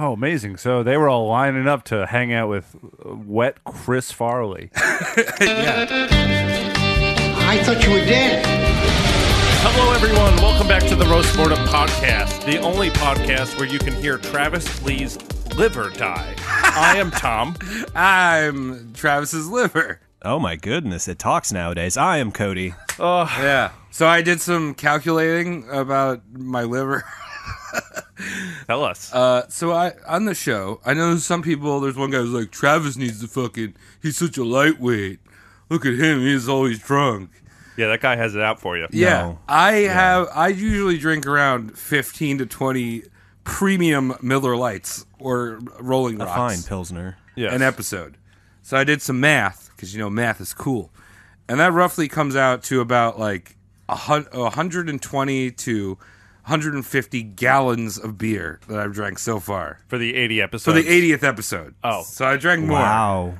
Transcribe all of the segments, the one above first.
Oh, amazing. So they were all lining up to hang out with wet Chris Farley. Yeah. I thought you were dead. Hello, everyone. Welcome back to the Roast Mortem Podcast, the only podcast where you can hear Travis Lee's liver die. I am Tom. I'm Travis's liver. Oh my goodness, it talks nowadays. I am Cody. Oh, yeah. So I did some calculating about my liver. Tell us. So on the show, I know some people, there's one guy who's like, Travis needs to he's such a lightweight. Look at him, he's always drunk. Yeah, that guy has it out for you. Yeah. No. I usually drink around 15 to 20 premium Miller Lights or Rolling A Rocks. fine Pilsner. Yes. An episode. So I did some math, because math is cool. And that roughly comes out to about like 120 to 150 gallons of beer that I've drank so far. For the 80 For episodes. the 80th episode. Oh. So I drank more. Wow.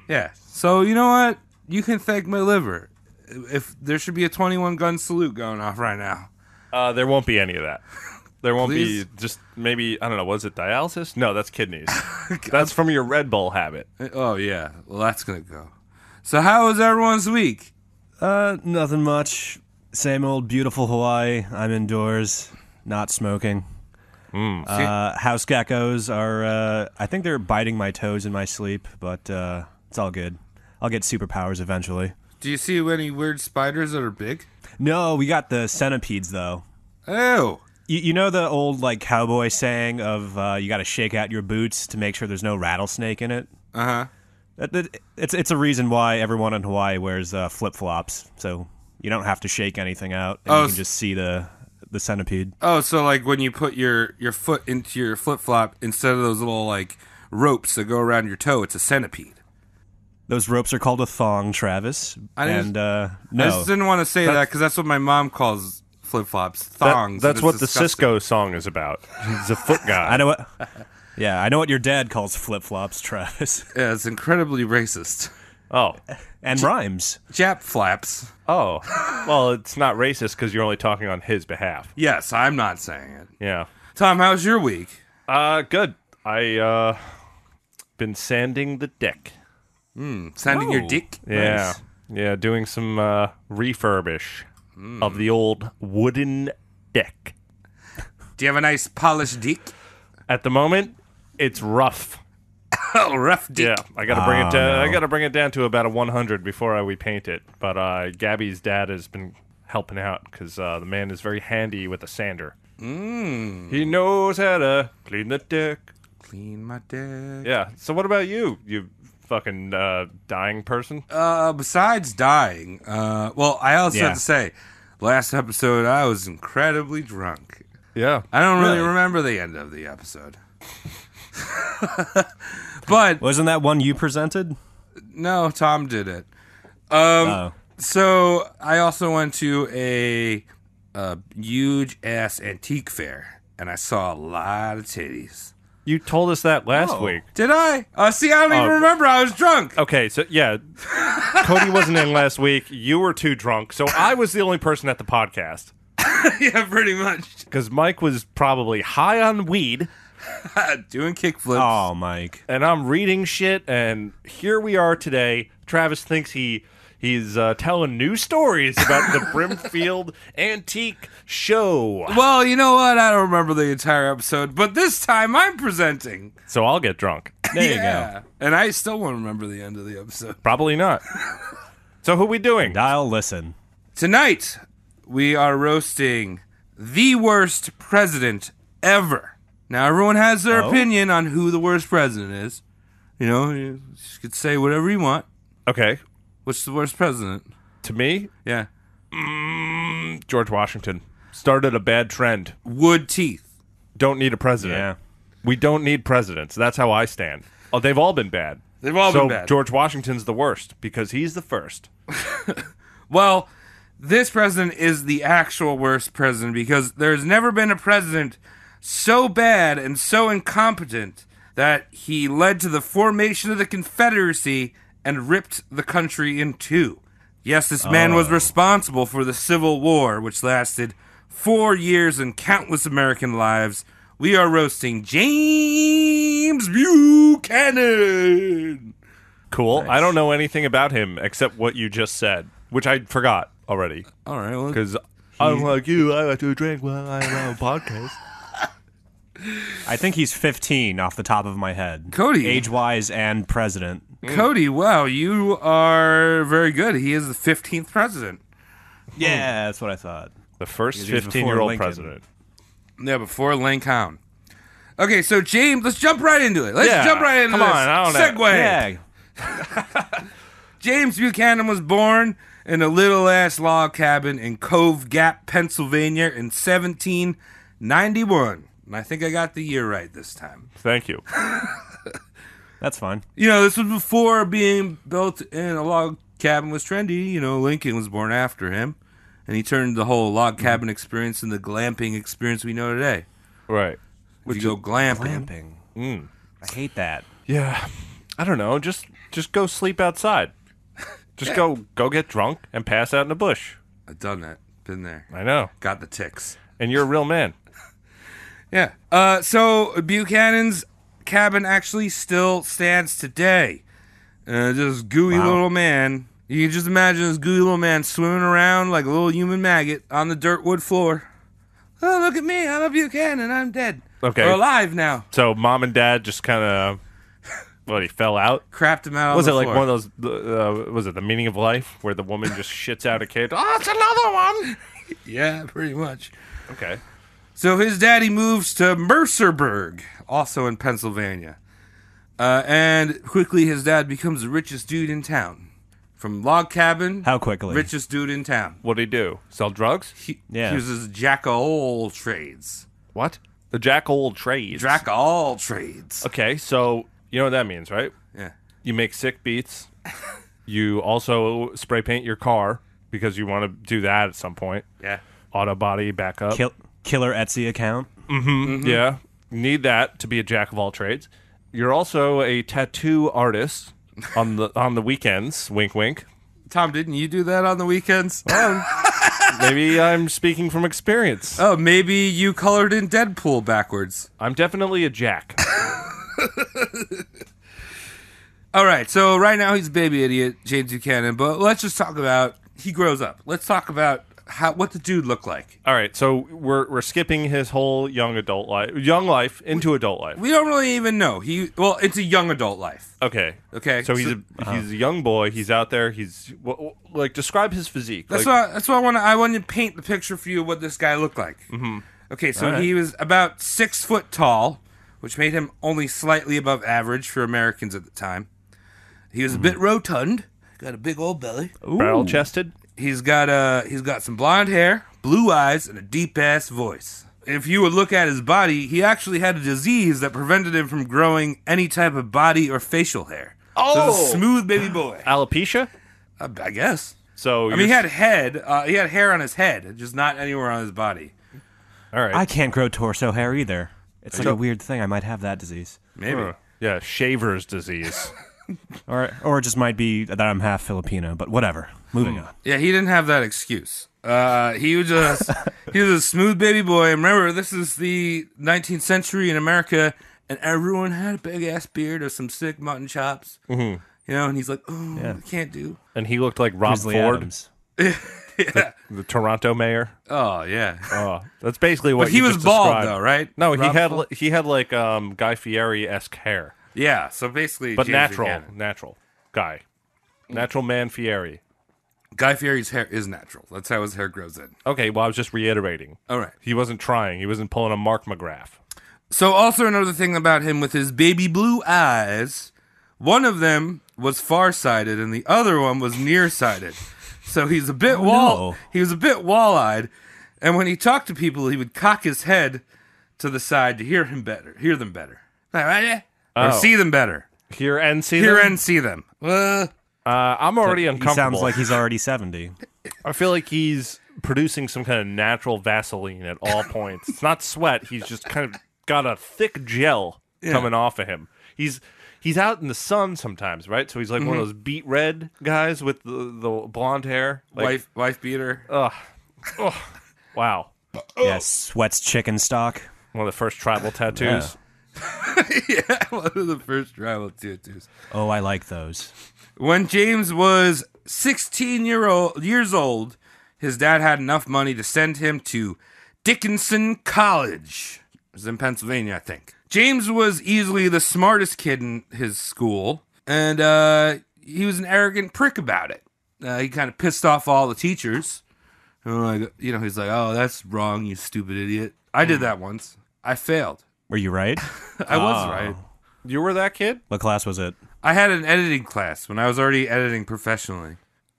Yeah. So you know what? You can thank my liver. If there should be a 21 gun salute going off right now. There won't be any of that. There won't Please? be just maybe, I don't know, was it dialysis? No, that's kidneys. That's from your Red Bull habit. Oh, yeah. Well, that's going to go. So how was everyone's week? Nothing much. Same old beautiful Hawaii. I'm indoors, not smoking. House geckos are, I think they're biting my toes in my sleep, but it's all good. I'll get superpowers eventually. Do you see any weird spiders that are big? No, we got the centipedes, though. Oh. You know the old like cowboy saying of you got to shake out your boots to make sure there's no rattlesnake in it? Uh-huh. It's a reason why everyone in Hawaii wears flip-flops, so you don't have to shake anything out, and you can just see the centipede. Oh, so like when you put your foot into your flip-flop, instead of those little like ropes that go around your toe, it's a centipede. Those ropes are called a thong, Travis. I just didn't want to say that because that's what my mom calls flip-flops, thongs. That's and what it's the disgusting. Cisco song is about. He's a foot guy. I know what. Yeah, I know what your dad calls flip-flops, Travis. Yeah, it's incredibly racist. Oh. And rhymes. Jap flaps. Oh. Well, it's not racist because you're only talking on his behalf. Yes, I'm not saying it. Yeah. Tom, how's your week? Good. I been sanding the deck. Sanding your dick? Yeah. Yeah, doing some refurbish of the old wooden deck. Do you have a nice polished dick? At the moment, it's rough. Oh, rough dick. Yeah, I gotta bring it down. I gotta bring it down to about a 100 before we paint it. But Gabby's dad has been helping out because the man is very handy with a sander. He knows how to clean the deck. Clean my dick. Yeah. So what about you? You fucking dying person? Besides dying, well, I also have to say, last episode I was incredibly drunk. Yeah. I don't really remember the end of the episode. But Wasn't that one you presented? no, Tom did it. Oh. So I also went to a huge ass antique fair, and I saw a lot of titties. You told us that last week. Did I? See, I don't even remember. I was drunk. Okay, so yeah, Cody wasn't in last week. You were too drunk, so I was the only person at the podcast Yeah, pretty much. because Mike was probably high on weed, Doing kickflips. Oh, Mike. and I'm reading shit. And here we are today. Travis thinks he's telling new stories about the Brimfield Antique Show. Well, you know what? I don't remember the entire episode, but this time I'm presenting. So I'll get drunk. There you go. And I still won't remember the end of the episode. Probably not. So who we doing? Dial listen. Tonight, we are roasting the worst president ever. Now, everyone has their opinion on who the worst president is. You know, you could say whatever you want. Okay, What's the worst president? to me, Yeah. George Washington started a bad trend. Wood teeth. Don't need a president. Yeah. We don't need presidents. That's how I stand. Oh, they've all been bad. They've all been bad. George Washington's the worst because he's the first. Well, this president is the actual worst president because there's never been a president so bad and so incompetent that he led to the formation of the Confederacy and ripped the country in two. Yes, this man was responsible for the Civil War, which lasted 4 years and countless American lives we are roasting James Buchanan. Cool. Nice. I don't know anything about him except what you just said, which I forgot already. All right, well, Because I'm like you, I like to drink while I'm on a podcast. I think he's 15 off the top of my head. Cody. Age-wise and president. Cody, wow, you are very good. He is the 15th president. Yeah, that's what I thought. The first He was before 15-year-old Lincoln. president. Yeah, before Lincoln. Okay, so James, let's jump right into it. Let's Yeah, jump right into come this. on, I don't know. Segue. Yeah. James Buchanan was born in a little ass log cabin in Cove Gap, Pennsylvania in 1791. And I think I got the year right this time. Thank you. That's fine. You know, this was before being built in a log cabin was trendy. You know, Lincoln was born after him. And he turned the whole log cabin experience into the glamping experience we know today. Right. If you go glamping. Glamping. I hate that. Yeah. I don't know. Just go sleep outside. Just go get drunk and pass out in the bush. I've done that. Been there. I know. Got the ticks. And you're a real man. Yeah. So Buchanan's cabin actually still stands today. This gooey little man. You can just imagine this gooey little man swimming around like a little human maggot on the dirt wood floor. Oh, look at me. I'm a Buchanan. I'm dead. Okay. Or alive now. So mom and dad just kind of, he fell out? Crapped him out Was on it the like floor. one of those, was it The Meaning of Life, where the woman just shits out a kid? Oh, it's another one! Yeah, pretty much. Okay. So his daddy moves to Mercerburg, also in Pennsylvania. And quickly his dad becomes the richest dude in town. From log cabin, How quickly? richest dude in town. What'd he do? Sell drugs? Yeah. He was his jack of all trades. What? The jack old trades. Jack of all trades. Okay, so you know what that means, right? Yeah. You make sick beats. You also spray paint your car because you want to do that at some point. Yeah. Auto body backup. Killer Etsy account. Yeah. You need that to be a jack of all trades. You're also a tattoo artist on the weekends. Wink, wink. Tom, didn't you do that on the weekends? Maybe I'm speaking from experience. Oh, maybe you colored in Deadpool backwards. I'm definitely a jack. All right, so right now he's a baby idiot, James Buchanan, but let's just talk about, he grows up. Let's talk about what the dude looked like. All right, so we're skipping his whole young life into adult life. We don't really even know. It's a young adult life. Okay. Okay. So he's a young boy. He's out there. He's describe his physique. That's what I want to paint the picture for you of what this guy looked like. Mm-hmm. Okay, so he was about 6 foot tall, which made him only slightly above average for Americans at the time. He was a bit rotund, got a big old belly. barrel chested. He's got some blonde hair, blue eyes, and a deep ass voice. If you would look at his body, he actually had a disease that prevented him from growing any type of body or facial hair. So he's a smooth baby boy. Alopecia. I guess. So I mean, he had hair on his head, just not anywhere on his body. all right. I can't grow torso hair either. It's like a weird thing. I might have that disease. Maybe. Yeah, shaver's disease. Or it just might be that I'm half Filipino, but whatever. Moving on. Yeah, he didn't have that excuse. He was a smooth baby boy. And remember, this is the 19th century in America, and everyone had a big ass beard or some sick mutton chops. Mm-hmm. You know, and he's like, "Oh, I can't do." And he looked like Rob Grizzly Ford, Adams. Yeah. the Toronto mayor. Oh yeah. Oh, that's basically what. But he you was just bald described. though, right? No, Rob he had like Guy Fieri-esque hair, Yeah. So basically, but James natural Buchanan. guy, natural man Fieri. Guy Fieri's hair is natural. That's how his hair grows in. Okay, well I was just reiterating. All right. He wasn't trying. He wasn't pulling a Mark McGrath. So also another thing about him with his baby blue eyes, one of them was far-sighted and the other one was near-sighted. So he's a bit he was a bit wall-eyed, and when he talked to people, he would cock his head to the side to hear them better. Or see them better. Hear and see Hear them? and see them. I'm already He uncomfortable. sounds like he's already 70. I feel like he's producing some kind of natural Vaseline at all points. It's not sweat. He's just kind of got a thick gel coming off of him. He's out in the sun sometimes, right? So he's like one of those beet red guys with the blonde hair. Like, Wife beater. wow. Yeah, sweats chicken stock. One of the first tribal tattoos. Yeah, one of the first tribal tattoos. Oh, I like those. When James was 16 years old, his dad had enough money to send him to Dickinson College. It was in Pennsylvania, I think. James was easily the smartest kid in his school, and he was an arrogant prick about it. He kind of pissed off all the teachers. And he's like, "Oh, that's wrong, you stupid idiot." I did that once. I failed. Were you right? I was right. You were that kid? What class was it? I had an editing class when I was already editing professionally.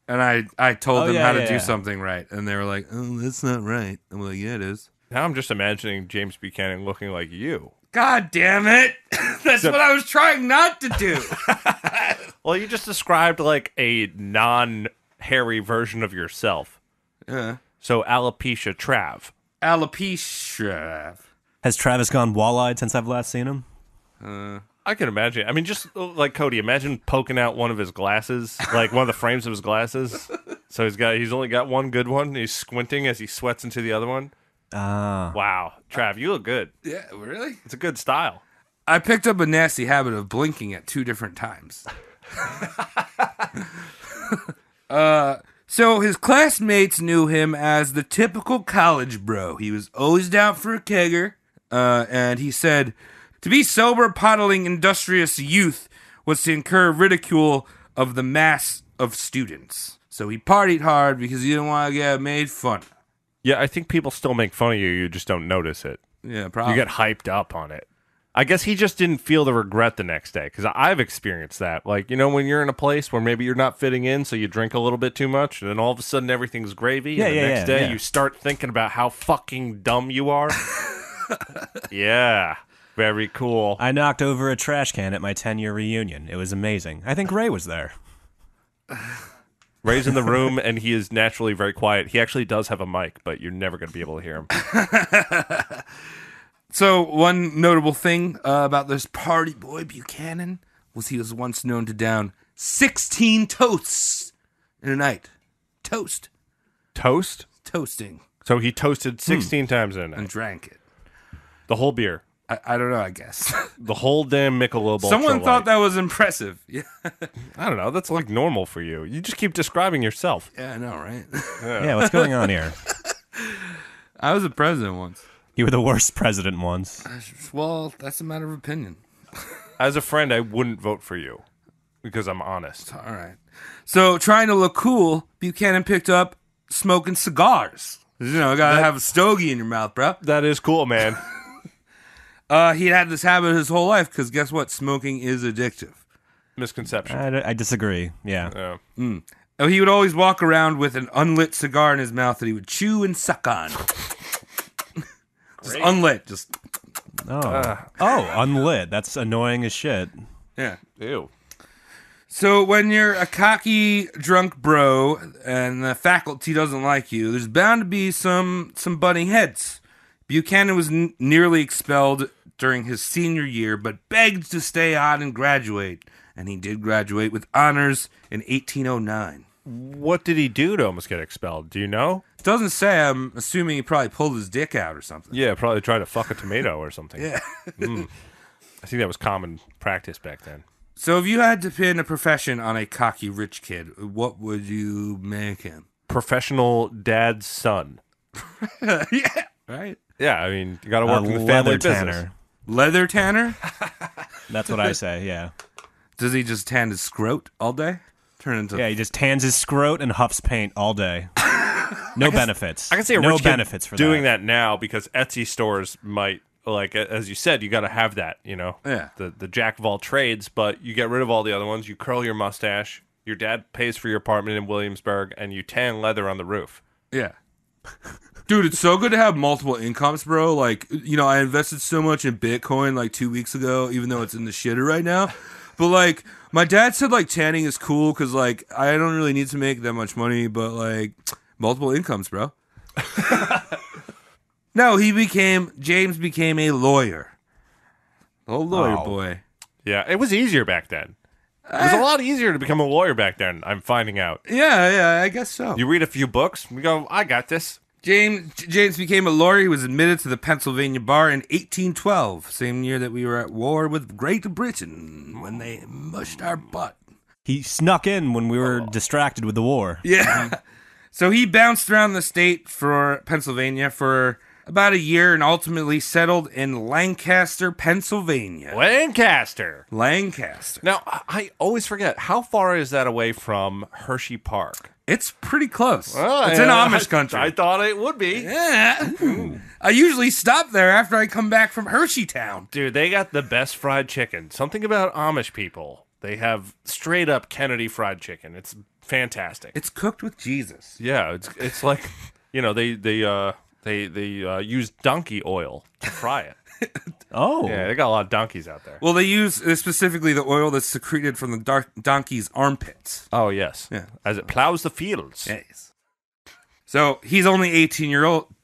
And I told them how to do something right. And they were like, "Oh, that's not right." I'm like, "Yeah, it is." Now I'm just imagining James Buchanan looking like you. God damn it. That's what I was trying not to do. Well, you just described like a non-hairy version of yourself. Yeah. So alopecia Trav. Alopecia. Has Travis gone wall-eyed since I've last seen him? I can imagine. I mean, just like Cody, imagine poking out one of his glasses, like one of the frames of his glasses. So he's only got one good one. He's squinting as he sweats into the other one. Wow. Trav, you look good. Yeah, really? It's a good style. I picked up a nasty habit of blinking at 2 different times. So his classmates knew him as the typical college bro. He was always down for a kegger, and he said, to be sober, pottling, industrious youth was to incur ridicule of the mass of students. So he partied hard because he didn't want to get made fun of. Yeah, I think people still make fun of you. You just don't notice it. Yeah, probably. You get hyped up on it. I guess he just didn't feel the regret the next day, because I've experienced that. Like, when you're in a place where maybe you're not fitting in, so you drink a little bit too much, and then all of a sudden everything's gravy, and the next day you start thinking about how fucking dumb you are. Yeah, very cool. I knocked over a trash can at my 10-year reunion. It was amazing. I think Ray was there. Ray's in the room, and he is naturally very quiet. He actually does have a mic, but you're never going to be able to hear him. So one notable thing about this party boy Buchanan was he was once known to down 16 toasts in a night. Toast. Toast? Toasting. So he toasted 16 times in a night. And drank it. The whole beer. I don't know, I guess. The whole damn Michelob Ultra Someone thought Light. that was impressive. Yeah. I don't know. That's like normal for you. You just keep describing yourself. Yeah, I know, right? Yeah, what's going on here? I was a president once. You were the worst president once. Well, that's a matter of opinion. As a friend, I wouldn't vote for you because I'm honest. All right. So, trying to look cool, Buchanan picked up smoking cigars. Gotta have a stogie in your mouth, bro. That is cool, man. He had this habit his whole life because guess what? Smoking is addictive. Misconception. I disagree. Yeah. He would always walk around with an unlit cigar in his mouth that he would chew and suck on. Just unlit. Just unlit. That's annoying as shit. yeah. Ew. So when you're a cocky drunk bro and the faculty doesn't like you, there's bound to be some butting heads. Buchanan was nearly expelled during his senior year, but begged to stay on and graduate. And he did graduate with honors in 1809. What did he do to almost get expelled? Do you know? It doesn't say. I'm assuming he probably pulled his dick out or something. Yeah, probably tried to fuck a tomato or something. Yeah. I think that was common practice back then. So if you had to pin a profession on a cocky rich kid, what would you make him? Professional dad's son. Yeah. Right? Yeah, I mean, you got to work in the family business. tanner. Leather tanner? That's what I say, yeah. Does he just tan his scrot all day? Turn into Yeah, he just tans his scrot and huffs paint all day. No benefits. I can see a no rich benefits kid for doing that now because Etsy stores might, like, as you said, you got to have that, Yeah. the jack of all trades, but you get rid of all the other ones. You curl your mustache. Your dad pays for your apartment in Williamsburg, and you tan leather on the roof. Yeah. Dude, it's so good to have multiple incomes, bro. Like, I invested so much in Bitcoin like 2 weeks ago, even though it's in the shitter right now. But, like, my dad said, like, tanning is cool because, like, I don't really need to make that much money, but, like, multiple incomes, bro. No, James became a lawyer. Oh, lawyer boy. Yeah, it was easier back then. It was a lot easier to become a lawyer back then, I'm finding out. Yeah, I guess so. You read a few books, you go, I got this. James became a lawyer. He was admitted to the Pennsylvania bar in 1812, same year that we were at war with Great Britain when they mushed our butt. He snuck in when we were distracted with the war. Yeah. So he bounced around the state for Pennsylvania for about a year and ultimately settled in Lancaster, Pennsylvania. Lancaster. Lancaster. Now, I always forget, how far is that away from Hershey Park? It's pretty close. Oh, it's in Amish country. I thought it would be. Yeah. I usually stop there after I come back from Hershey Town. Dude, they got the best fried chicken. Something about Amish people. They have straight up Kennedy fried chicken. It's fantastic. It's cooked with Jesus. Yeah, it's like, they use donkey oil to fry it. Oh. Yeah, they got a lot of donkeys out there. Well, they use specifically the oil that's secreted from the donkey's armpits. Oh, yes. Yeah. As it plows the fields. Yes. So he's only 18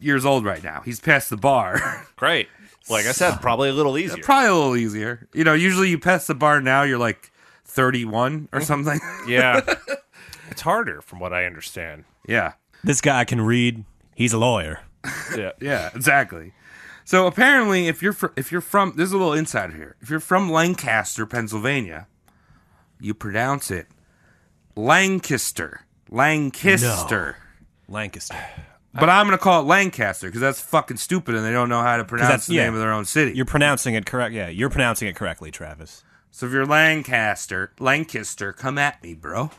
years old right now. He's past the bar. Great. Like I said, probably a little easier. Probably a little easier. Usually you pass the bar now, you're like 31 or something. Yeah. It's harder from what I understand. Yeah. This guy can read. He's a lawyer. Yeah. Yeah, exactly. So apparently, if you're from, there's a little insider here. If you're from Lancaster, Pennsylvania, you pronounce it Lancaster. Lancaster. Lancaster. But I'm going to call it Lancaster because that's fucking stupid and they don't know how to pronounce the name of their own city. You're pronouncing it correct. Yeah, you're pronouncing it correctly, Travis. So if you're Lancaster, come at me, bro.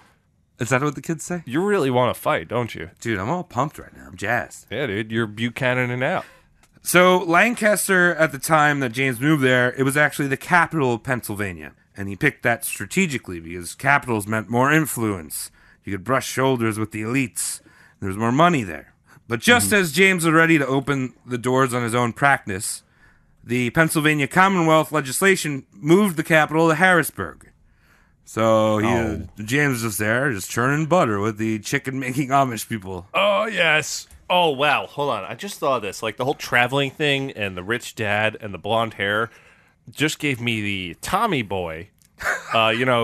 Is that what the kids say? You really want to fight, don't you? Dude, I'm all pumped right now. I'm jazzed. Yeah, dude. You're Buchanan out. So Lancaster, at the time that James moved there, it was actually the capital of Pennsylvania. And he picked that strategically because capitals meant more influence. You could brush shoulders with the elites. There was more money there. But just as James was ready to open the doors on his own practice, the Pennsylvania Commonwealth legislation moved the capital to Harrisburg. So James was there, just churning butter with the chicken-making Amish people. Oh, yes. Oh, wow. Hold on. I just thought of this. Like, the whole traveling thing and the rich dad and the blonde hair just gave me the Tommy Boy.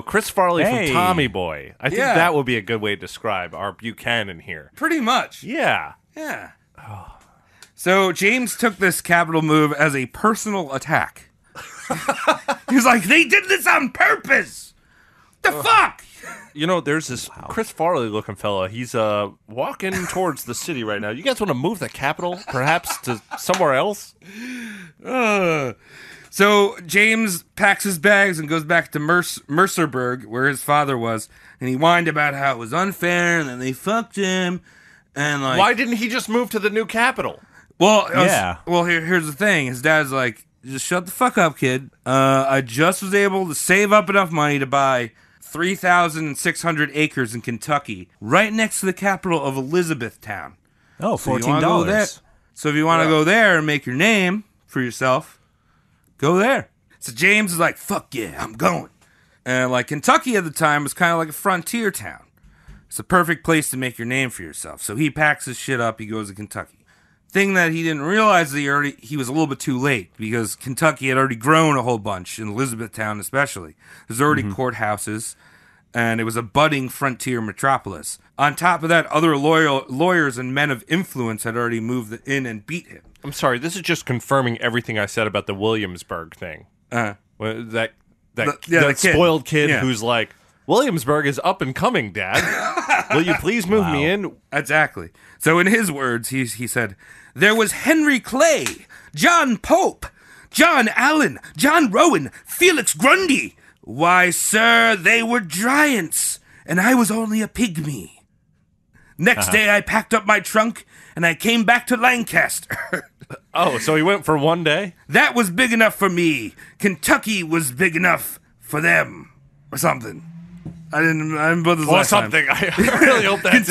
Chris Farley Hey. from Tommy Boy. I think Yeah. that would be a good way to describe our Buchanan here. Pretty much. Yeah. Yeah. So James took this capital move as a personal attack. He was like, they did this on purpose. The fuck? There's this Chris Farley looking fella. He's walking towards the city right now. You guys want to move the capital, perhaps, to somewhere else? So James packs his bags and goes back to Mercerburg, where his father was, and he whined about how it was unfair and that they fucked him. And Why didn't he just move to the new capital? Well, Yeah. Here's the thing. His dad's like, just shut the fuck up, kid. I just was able to save up enough money to buy 3,600 acres in Kentucky, right next to the capital of Elizabethtown. Oh, So you wanna go there- $14. So if you want to go there and make your name for yourself, go there. So James is like, fuck yeah, I'm going. And Kentucky at the time was kind of like a frontier town. It's a perfect place to make your name for yourself. So he packs his shit up, he goes to Kentucky. Thing that he didn't realize that he was a little bit too late because Kentucky had already grown a whole bunch, in Elizabethtown especially. There's already courthouses, and it was a budding frontier metropolis. On top of that, other lawyers and men of influence had already moved in and beat him. I'm sorry, this is just confirming everything I said about the Williamsburg thing. That The kid. spoiled kid Yeah. who's like, Williamsburg is up and coming, Dad. Will you please move me in? Exactly. So in his words, he said, there was Henry Clay, John Pope, John Allen, John Rowan, Felix Grundy. Why, sir, they were giants, and I was only a pygmy. Next day I packed up my trunk, and I came back to Lancaster. Oh, so he went for one day? That was big enough for me. Kentucky was big enough for them. Or something. I didn't put this Or last time. something. I really hope that's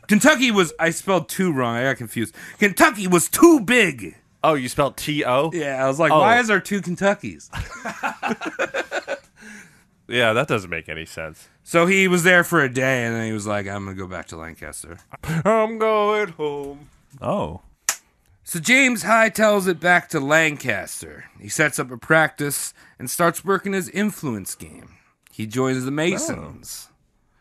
Kentucky was, I spelled two wrong. I got confused. Kentucky was too big. Oh, you spelled T-O? Yeah, I was like, Oh. why is there two Kentuckys? Yeah, that doesn't make any sense. So he was there for a day, and then he was like, I'm going to go back to Lancaster. I'm going home. Oh. So James hightails it back to Lancaster. He sets up a practice and starts working his influence game. He joins the Masons.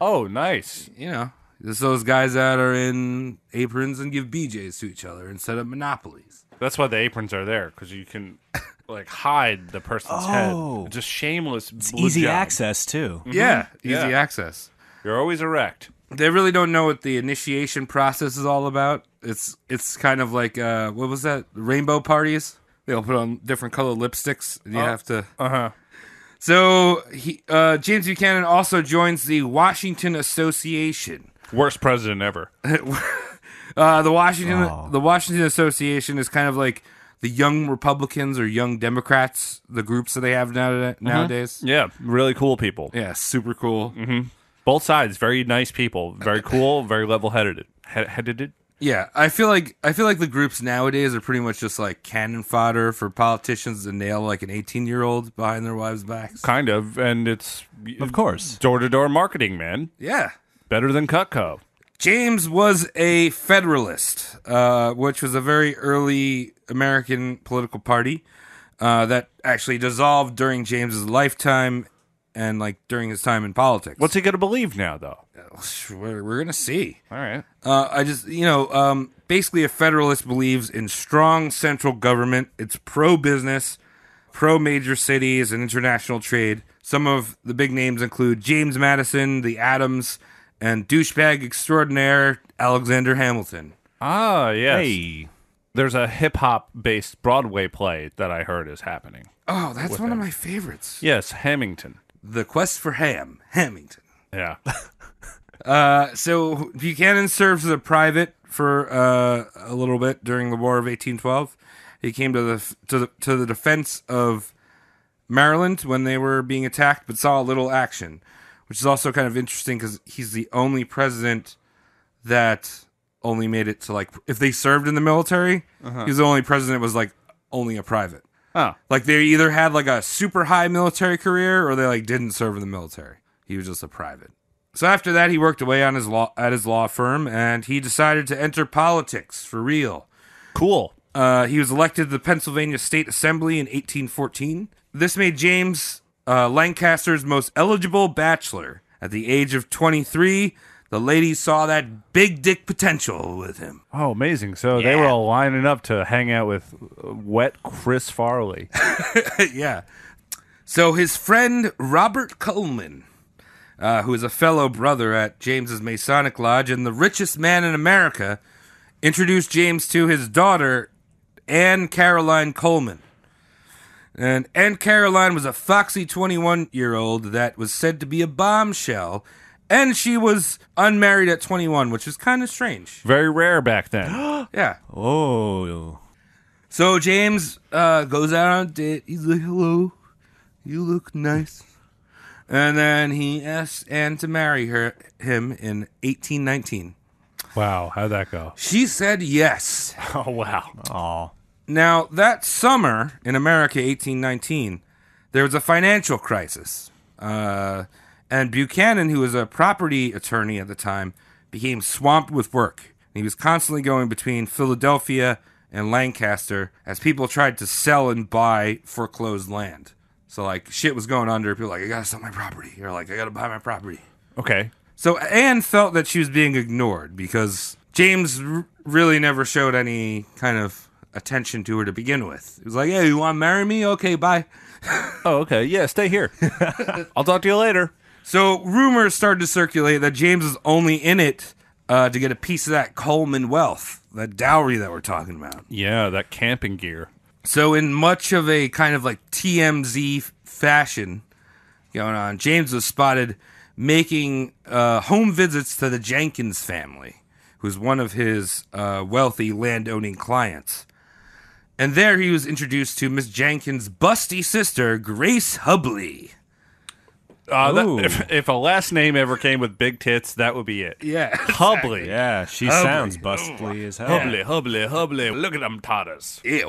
Oh, nice. You know, It's those guys that are in aprons and give BJs to each other instead of Monopolies. That's why the aprons are there, because you can like hide the person's head. Just shameless. It's blue easy job. access, too. Yeah, easy Yeah. access. You're always erect. They really don't know what the initiation process is all about. It's kind of like what was that? Rainbow parties. They'll put on different colored lipsticks, and you have to. So James Buchanan also joins the Washington Association. Worst president ever. The Washington Association is kind of like the Young Republicans or Young Democrats, the groups that they have nowadays. Yeah, really cool people. Yeah, super cool. Both sides, very nice people. Very cool, very level-headed. Headed? Yeah, I feel like the groups nowadays are pretty much just like cannon fodder for politicians to nail like an 18-year-old behind their wives' backs. Kind of, and it's Of course. door-to-door marketing, man. Yeah. Better than Cutco. James was a Federalist, which was a very early American political party that actually dissolved during James's lifetime and like during his time in politics. What's he going to believe now, though? We're gonna see. All right. Basically a Federalist believes in strong central government. It's pro-business, pro-major cities and international trade. Some of the big names include James Madison, the Adams, and douchebag extraordinaire Alexander Hamilton. Ah, yes. Hey. There's a hip-hop based Broadway play that I heard is happening. Oh, that's one of my favorites. Yes, Hamilton. The Quest for Hamilton. Yeah. So Buchanan served as a private for a little bit during the War of 1812. He came to the defense of Maryland when they were being attacked, but saw little action, which is also kind of interesting because he's the only president that only made it to like if they served in the military. He's the only president that was like only a private. Oh. Like they either had like a super high military career or they like didn't serve in the military. He was just a private. So after that, he worked away on his law firm, and he decided to enter politics for real. Cool. He was elected to the Pennsylvania State Assembly in 1814. This made James Lancaster's most eligible bachelor. At the age of 23, the ladies saw that big dick potential with him. Oh, amazing. So they were all lining up to hang out with wet Chris Farley. Yeah. So his friend Robert Coleman, who is a fellow brother at James's Masonic Lodge and the richest man in America, introduced James to his daughter, Anne Caroline Coleman. And Anne Caroline was a foxy 21-year-old that was said to be a bombshell, and she was unmarried at 21, which is kind of strange. Very rare back then. Yeah. Oh. So James goes out on a date. He's like, hello, you look nice. And then he asks Anne to marry him in 1819. Wow, how'd that go? She said yes. Oh, wow. Aw. Now, that summer in America, 1819, there was a financial crisis. And Buchanan, who was a property attorney at the time, became swamped with work. He was constantly going between Philadelphia and Lancaster as people tried to sell and buy foreclosed land. So, like, shit was going under. People were like, I gotta sell my property. Or, like, I gotta buy my property. Okay. So, Anne felt that she was being ignored because James really never showed any kind of attention to her to begin with. He was like, hey, you want to marry me? Okay, bye. Oh, okay. Yeah, stay here. I'll talk to you later. So, rumors started to circulate that James was only in it to get a piece of that Coleman wealth, that dowry that we're talking about. Yeah, that camping gear. So in much of a kind of like TMZ fashion going on, James was spotted making home visits to the Jenkins family, who's one of his wealthy landowning clients. And there he was introduced to Miss Jenkins' busty sister, Grace Hubley. If a last name ever came with big tits, that would be it. Yeah. Hubley. Yeah, she sounds bustly as hell. Hubley. Look at them totters. Yeah.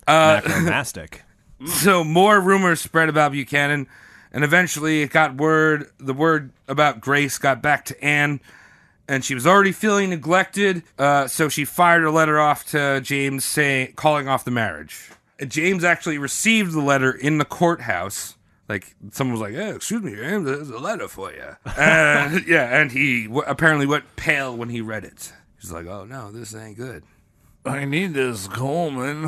Macromastic. So more rumors spread about Buchanan, and eventually it got the word about Grace got back to Anne, and she was already feeling neglected, so she fired a letter off to James calling off the marriage. James actually received the letter in the courthouse Like someone was like, "Hey, excuse me, James, there's a letter for you." And he apparently went pale when he read it. He's like, "Oh no, this ain't good." I need this, Coleman.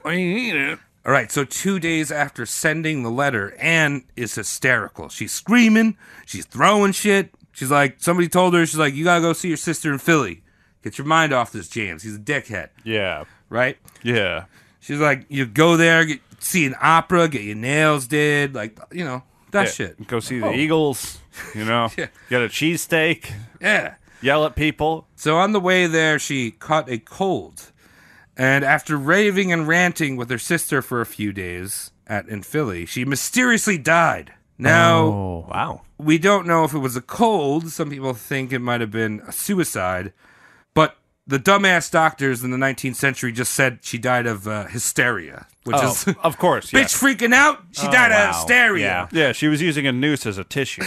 I need it. All right, so 2 days after sending the letter, Anne is hysterical. She's screaming, she's throwing shit. She's like, somebody told her, she's like, "You gotta go see your sister in Philly. Get your mind off this James. He's a dickhead." Yeah. Right? Yeah. She's like, "You go there, see an opera, get your nails did, like, that shit." Go see the Eagles, Yeah. Get a cheesesteak, Yeah. yell at people. So on the way there, she caught a cold. And after raving and ranting with her sister for a few days in Philly, she mysteriously died. Now, Wow. we don't know if it was a cold. Some people think it might have been a suicide. But the dumbass doctors in the 19th century just said she died of hysteria, which is Of course, yeah. bitch freaking out. She died wow. of hysteria. Yeah, she was using a noose as a tissue.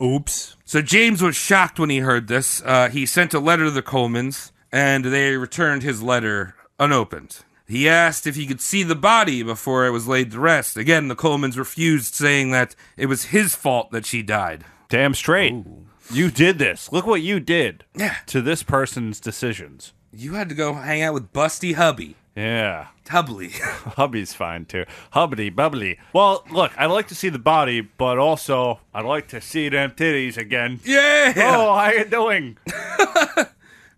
Oops. So James was shocked when he heard this. He sent a letter to the Colemans, and they returned his letter unopened. He asked if he could see the body before it was laid to rest. Again, the Colemans refused, saying that it was his fault that she died. Damn straight. You did this. Look what you did Yeah. to this person's decisions. You had to go hang out with Busty Hubby. Yeah. Hubbly. Hubby's fine too. Hubbity bubbly. Well, look, I'd like to see the body, but also I'd like to see them titties again. Yeah. Oh, how you doing?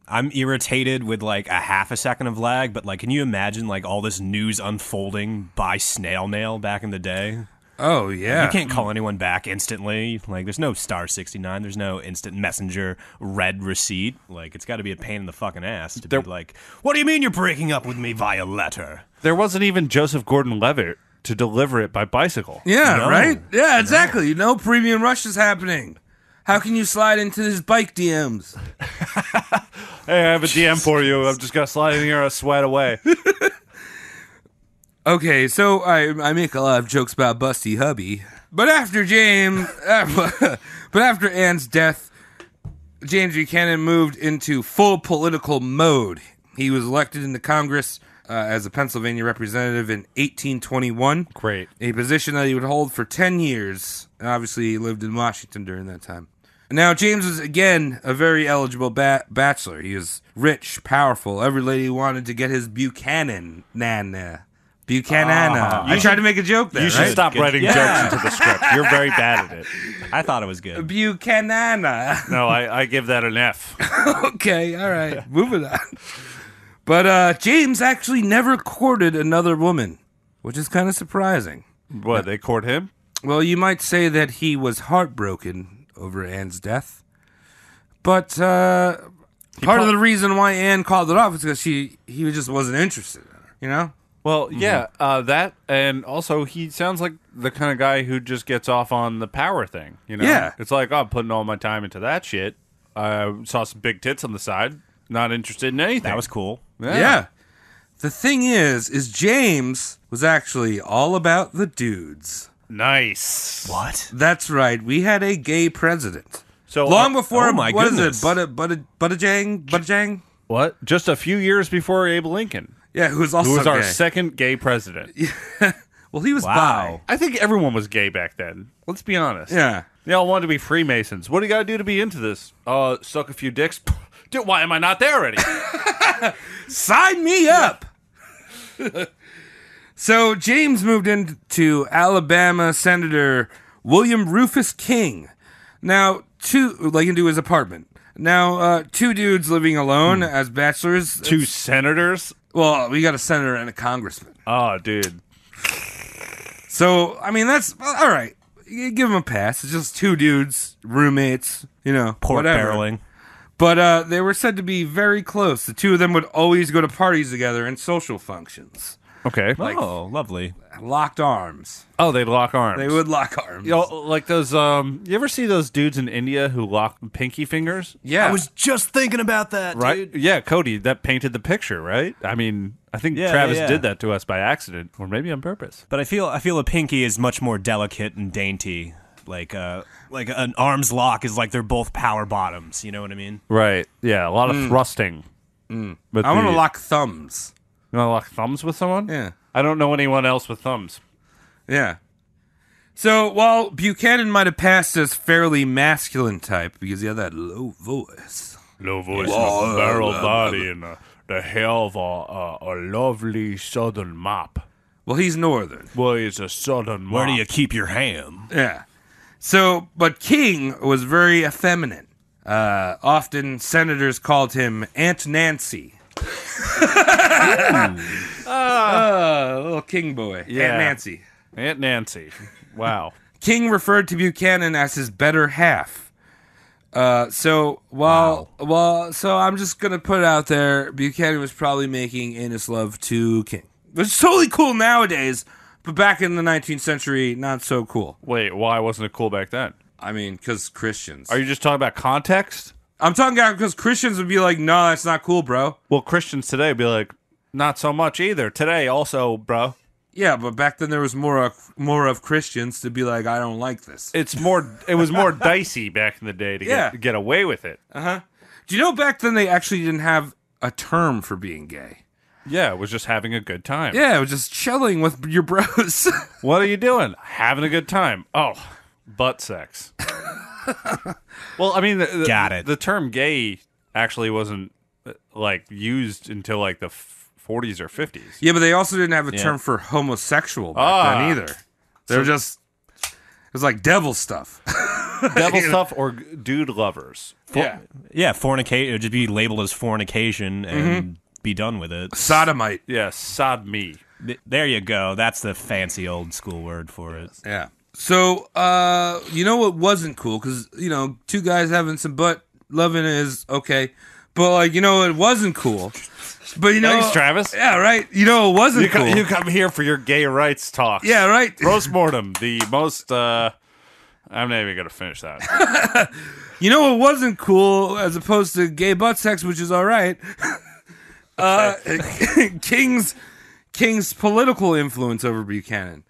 I'm irritated with like a half a second of lag, but like, can you imagine like all this news unfolding by snail mail back in the day? Oh, yeah. You can't call anyone back instantly. Like, there's no star 69. There's no instant messenger red receipt. Like, it's got to be a pain in the fucking ass to be like, "What do you mean you're breaking up with me via letter?" There wasn't even Joseph Gordon-Levitt to deliver it by bicycle. Yeah, No. right? Yeah, exactly. No premium rush is happening. How can you slide into his bike DMs? Hey, I have a DM for you. I'm just gonna slide in here and sweat away. Okay, so I make a lot of jokes about Busty Hubby, but after after Anne's death, James Buchanan moved into full political mode. He was elected into Congress as a Pennsylvania representative in 1821. Great. A position that he would hold for 10 years. And obviously, he lived in Washington during that time. Now, James was, again, a very eligible bachelor. He was rich, powerful. Every lady wanted to get his Buchanan. I tried to make a joke there, You should right? stop writing Yeah. jokes into the script. You're very bad at it. I thought it was good. Buchanan. No, I give that an F. Okay, all right. Moving on. But James actually never courted another woman, which is kind of surprising. What, they court him? Well, you might say that he was heartbroken over Anne's death. But part of the reason why Anne called it off is because he just wasn't interested in her, you know? Well, yeah, that, and also he sounds like the kind of guy who just gets off on the power thing, you know? Yeah. It's like, oh, I'm putting all my time into that shit. I saw some big tits on the side. Not interested in anything. That was cool. Yeah. The thing is James was actually all about the dudes. Nice. What? That's right. We had a gay president. So Long before, oh my what is goodness. it? Buttigieg? What? Just a few years before Abe Lincoln, Yeah, who was also who was our gay. second gay president. Well, he was Wow. I think everyone was gay back then. Let's be honest. bi. Yeah. They all wanted to be Freemasons. What do you got to do to be into this? Suck a few dicks? Dude, why am I not there already? Sign me up. So James moved into Alabama Senator William Rufus King. Now, into his apartment. Now, two dudes living alone as bachelors. Two senators? Well, we got a senator and a congressman. Oh, dude. So, I mean, that's all right. You give them a pass. It's just two dudes, roommates, Pork whatever. barreling. But they were said to be very close. The two of them would always go to parties together and social functions. Okay. Oh, lovely. Locked arms. Oh, they'd lock arms. They would lock arms. You know, like those, you ever see those dudes in India who lock pinky fingers? Yeah. I was just thinking about that, Right? dude. Yeah, Cody, that painted the picture, right? I mean, I think Yeah, Travis yeah. did that to us by accident, or maybe on purpose. But I feel a pinky is much more delicate and dainty. Like an arm's lock is like they're both power bottoms. You know what I mean? Right. Yeah, a lot of thrusting. But I want to lock thumbs. You want to lock thumbs with someone? Yeah. I don't know anyone else with thumbs. Yeah. So while Buchanan might have passed as fairly masculine type because he had that low voice. Low voice, and a barrel body, and the hell of a lovely southern mop. Well, he's northern. Well, he's a southern mop. Where do you keep your ham? Yeah. So, but King was very effeminate. Often senators called him Aunt Nancy. Little King boy. Yeah. Aunt Nancy. Aunt Nancy. Wow. King referred to Buchanan as his better half. So I'm just gonna put it out there. Buchanan was probably making anus love to King, which is totally cool nowadays, but back in the 19th century, not so cool. Wait, why wasn't it cool back then? I mean, because Christians. Are you just talking about context? I'm talking about because Christians would be like, no, that's not cool, bro. Well, Christians today would be like, not so much either. Today also, bro. Yeah, but back then there was more of Christians to be like, I don't like this. It was more dicey back in the day to get away with it. Do you know back then they actually didn't have a term for being gay? Yeah, it was just having a good time. Yeah, it was just chilling with your bros. What are you doing? Having a good time. Oh, butt sex. Well, I mean, Got it. The term gay actually wasn't used until like the 40s or 50s. Yeah, but they also didn't have a term for homosexual back then either. They were just, it was like devil stuff. Devil stuff or dude lovers. Yeah. Yeah, fornicate. It would just be labeled as fornication and be done with it. Sodomite. Yeah, sodomy. There you go. That's the fancy old school word for it. Yeah. So, you know what wasn't cool? Because, two guys having some butt loving is okay. But, it wasn't cool. But, Thanks, Travis. Yeah, right. It wasn't cool. You come here for your gay rights talk. Yeah, right. Postmortem, the most, I'm not even going to finish that. What wasn't cool as opposed to gay butt sex, which is all right? King's political influence over Buchanan.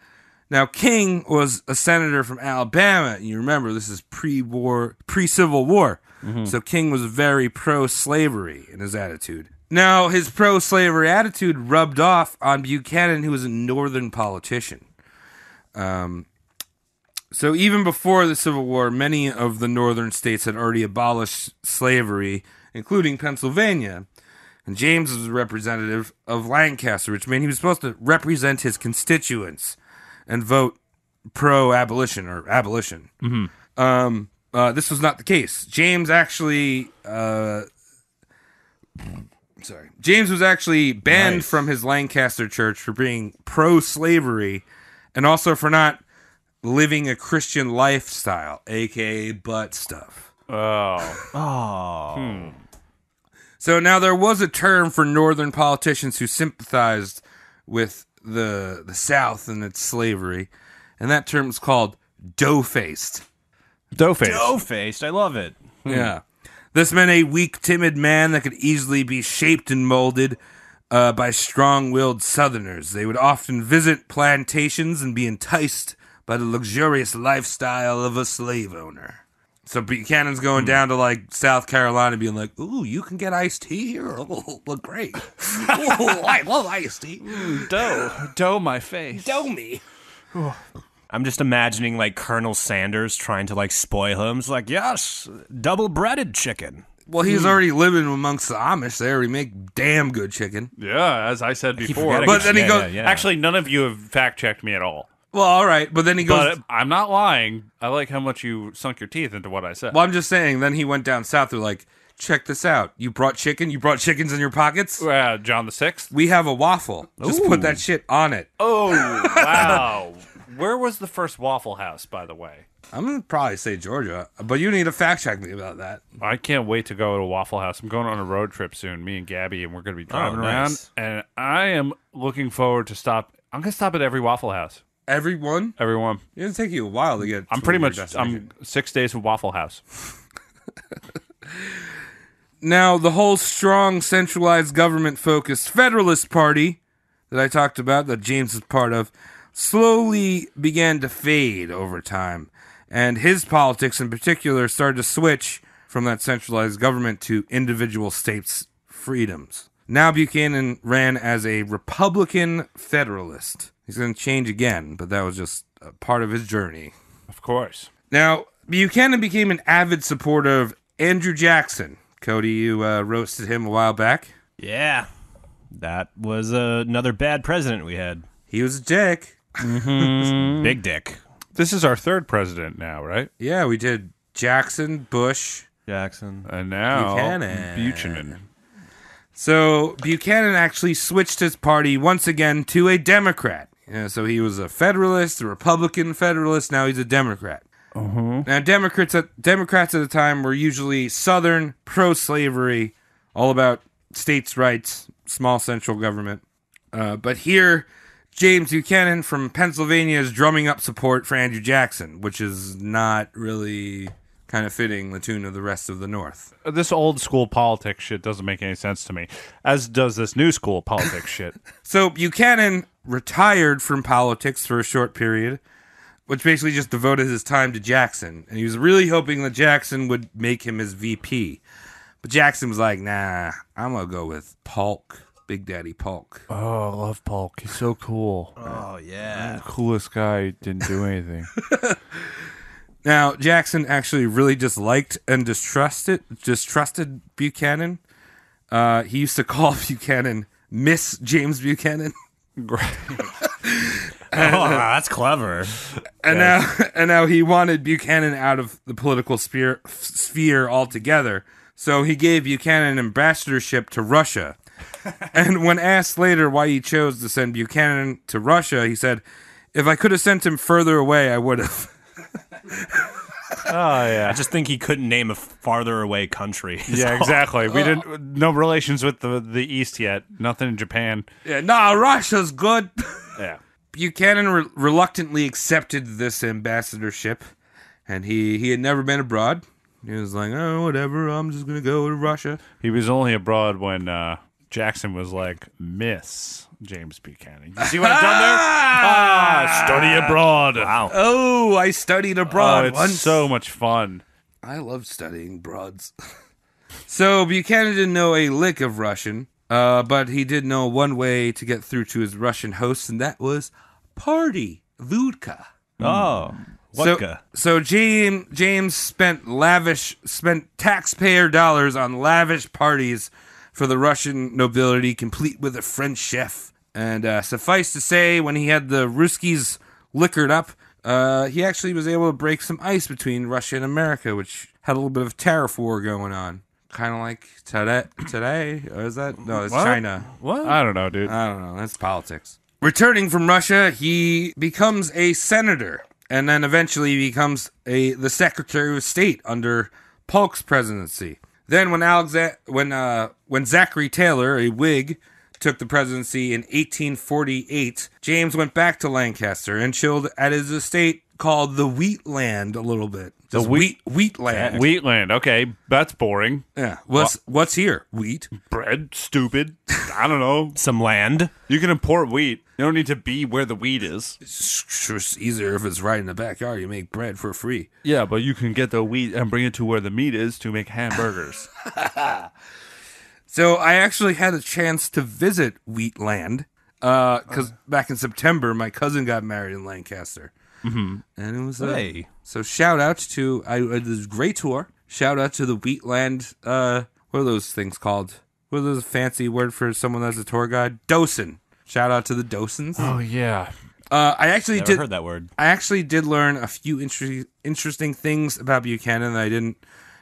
Now, King was a senator from Alabama. You remember, this is pre-Civil War. Mm-hmm. So King was very pro-slavery in his attitude. Now, his pro-slavery attitude rubbed off on Buchanan, who was a northern politician. So even before the Civil War, many of the northern states had already abolished slavery, including Pennsylvania. And James was a representative of Lancaster, which meant he was supposed to represent his constituents and vote pro-abolition or abolition. Mm-hmm. This was not the case. James was actually banned from his Lancaster church for being pro-slavery and also for not living a Christian lifestyle, a.k.a. butt stuff. Oh. So now there was a term for northern politicians who sympathized with the South and its slavery, and that term is called dough-faced. Dough-faced. Dough-faced. I love it. Yeah. This meant a weak, timid man that could easily be shaped and molded by strong-willed Southerners. They would often visit plantations and be enticed by the luxurious lifestyle of a slave owner. So Buchanan's going down to South Carolina being like, ooh, you can get iced tea here? Oh, look great. Oh, I love iced tea. Dough my face. Dough me. I'm just imagining Colonel Sanders trying to spoil him. It's yes, double breaded chicken. Well, he's already living amongst the Amish. They already make damn good chicken. Yeah, as I said before. But then he goes, Actually, none of you have fact-checked me at all. well, all right. But then he goes, But I'm not lying. I like how much you sunk your teeth into what I said. well, I'm just saying, then he went down south. They're like, check this out. You brought chicken? You brought chickens in your pockets? John the 6th? We have a waffle. Just put that shit on it. Oh, wow. Where was the first Waffle House, by the way? I'm going to probably say Georgia, but you need to fact check me about that. I can't wait to go to Waffle House. I'm going on a road trip soon, me and Gabby, and we're going to be driving around. And I am looking forward to I'm going to stop at every Waffle House. Everyone? Everyone. It'll take you a while to get I'm to pretty your much, destination. I'm 6 days of Waffle House. Now, the whole strong, centralized, government-focused Federalist Party that I talked about, that James is part of, slowly began to fade over time. And his politics in particular started to switch from that centralized government to individual states' freedoms. Now Buchanan ran as a Republican Federalist. He's going to change again, but that was just a part of his journey. Of course. Now, Buchanan became an avid supporter of Andrew Jackson. Cody, you roasted him a while back. Yeah. That was another bad president we had. He was a dick. Big dick. This is our third president now, right? Yeah, we did Jackson, Bush, Jackson. And now Buchanan. Buchanan. So Buchanan actually switched his party once again to a Democrat. So he was a Federalist, a Republican Federalist. Now he's a Democrat. Now Democrats at the time were usually Southern, pro-slavery, all about states' rights, small central government. But here, James Buchanan from Pennsylvania is drumming up support for Andrew Jackson, which is not really kind of fitting the tune of the rest of the North. This old school politics shit doesn't make any sense to me, as does this new school politics shit. So Buchanan retired from politics for a short period, which basically just devoted his time to Jackson. And he was really hoping that Jackson would make him his VP. But Jackson was like, nah, I'm going to go with Polk, Big Daddy Polk. Oh, I love Polk. He's so cool. Oh, yeah. Coolest guy. Didn't do anything. Now, Jackson actually really disliked and distrusted Buchanan. He used to call Buchanan Miss James Buchanan. Oh, that's clever. And now he wanted Buchanan out of the political sphere altogether. So he gave Buchanan an ambassadorship to Russia. And when asked later why he chose to send Buchanan to Russia, he said, "If I could have sent him further away, I would have." Oh, yeah. I just think he couldn't name a farther away country. Yeah, exactly. We didn't. No relations with the East yet. Nothing in Japan. Yeah, nah, Russia's good. Yeah. Buchanan reluctantly accepted this ambassadorship, and he had never been abroad. He was like, oh, whatever, I'm just going to go to Russia. He was only abroad when Jackson was like, Miss James Buchanan. You see what I've done there? Study abroad. Wow. Oh, I studied abroad It's once. so much fun. I love studying broads. So Buchanan didn't know a lick of Russian, but he did know one way to get through to his Russian hosts, and that was party, vodka. Oh, vodka. So James spent taxpayer dollars on lavish parties for the Russian nobility, complete with a French chef. And suffice to say, when he had the Ruskies liquored up, he actually was able to break some ice between Russia and America, which had a little bit of tariff war going on. Kind of like today, or is that? No, it's What? China. What? I don't know, dude. I don't know. That's politics. Returning from Russia, he becomes a senator, and then eventually becomes the Secretary of State under Polk's presidency. Then when Zachary Taylor, a Whig, took the presidency in 1848, James went back to Lancaster and chilled at his estate called the Wheatland a little bit. Just Wheatland. Wheatland. Okay, that's boring. Yeah. What's here? Wheat. Bread. Stupid. I don't know. Some land. You can import wheat. You don't need to be where the wheat is. It's just easier if it's right in the backyard. You make bread for free. Yeah, but you can get the wheat and bring it to where the meat is to make hamburgers. So I actually had a chance to visit Wheatland because back in September, my cousin got married in Lancaster. Mm-hmm. And it was Hey. So shout out to this great tour. Shout out to the Wheatland. What are those things called? What are those fancy word for someone that's a tour guide? Docent. Shout out to the docents. Oh, yeah. I actually Never heard that word. I actually did learn a few interesting things about Buchanan that I didn't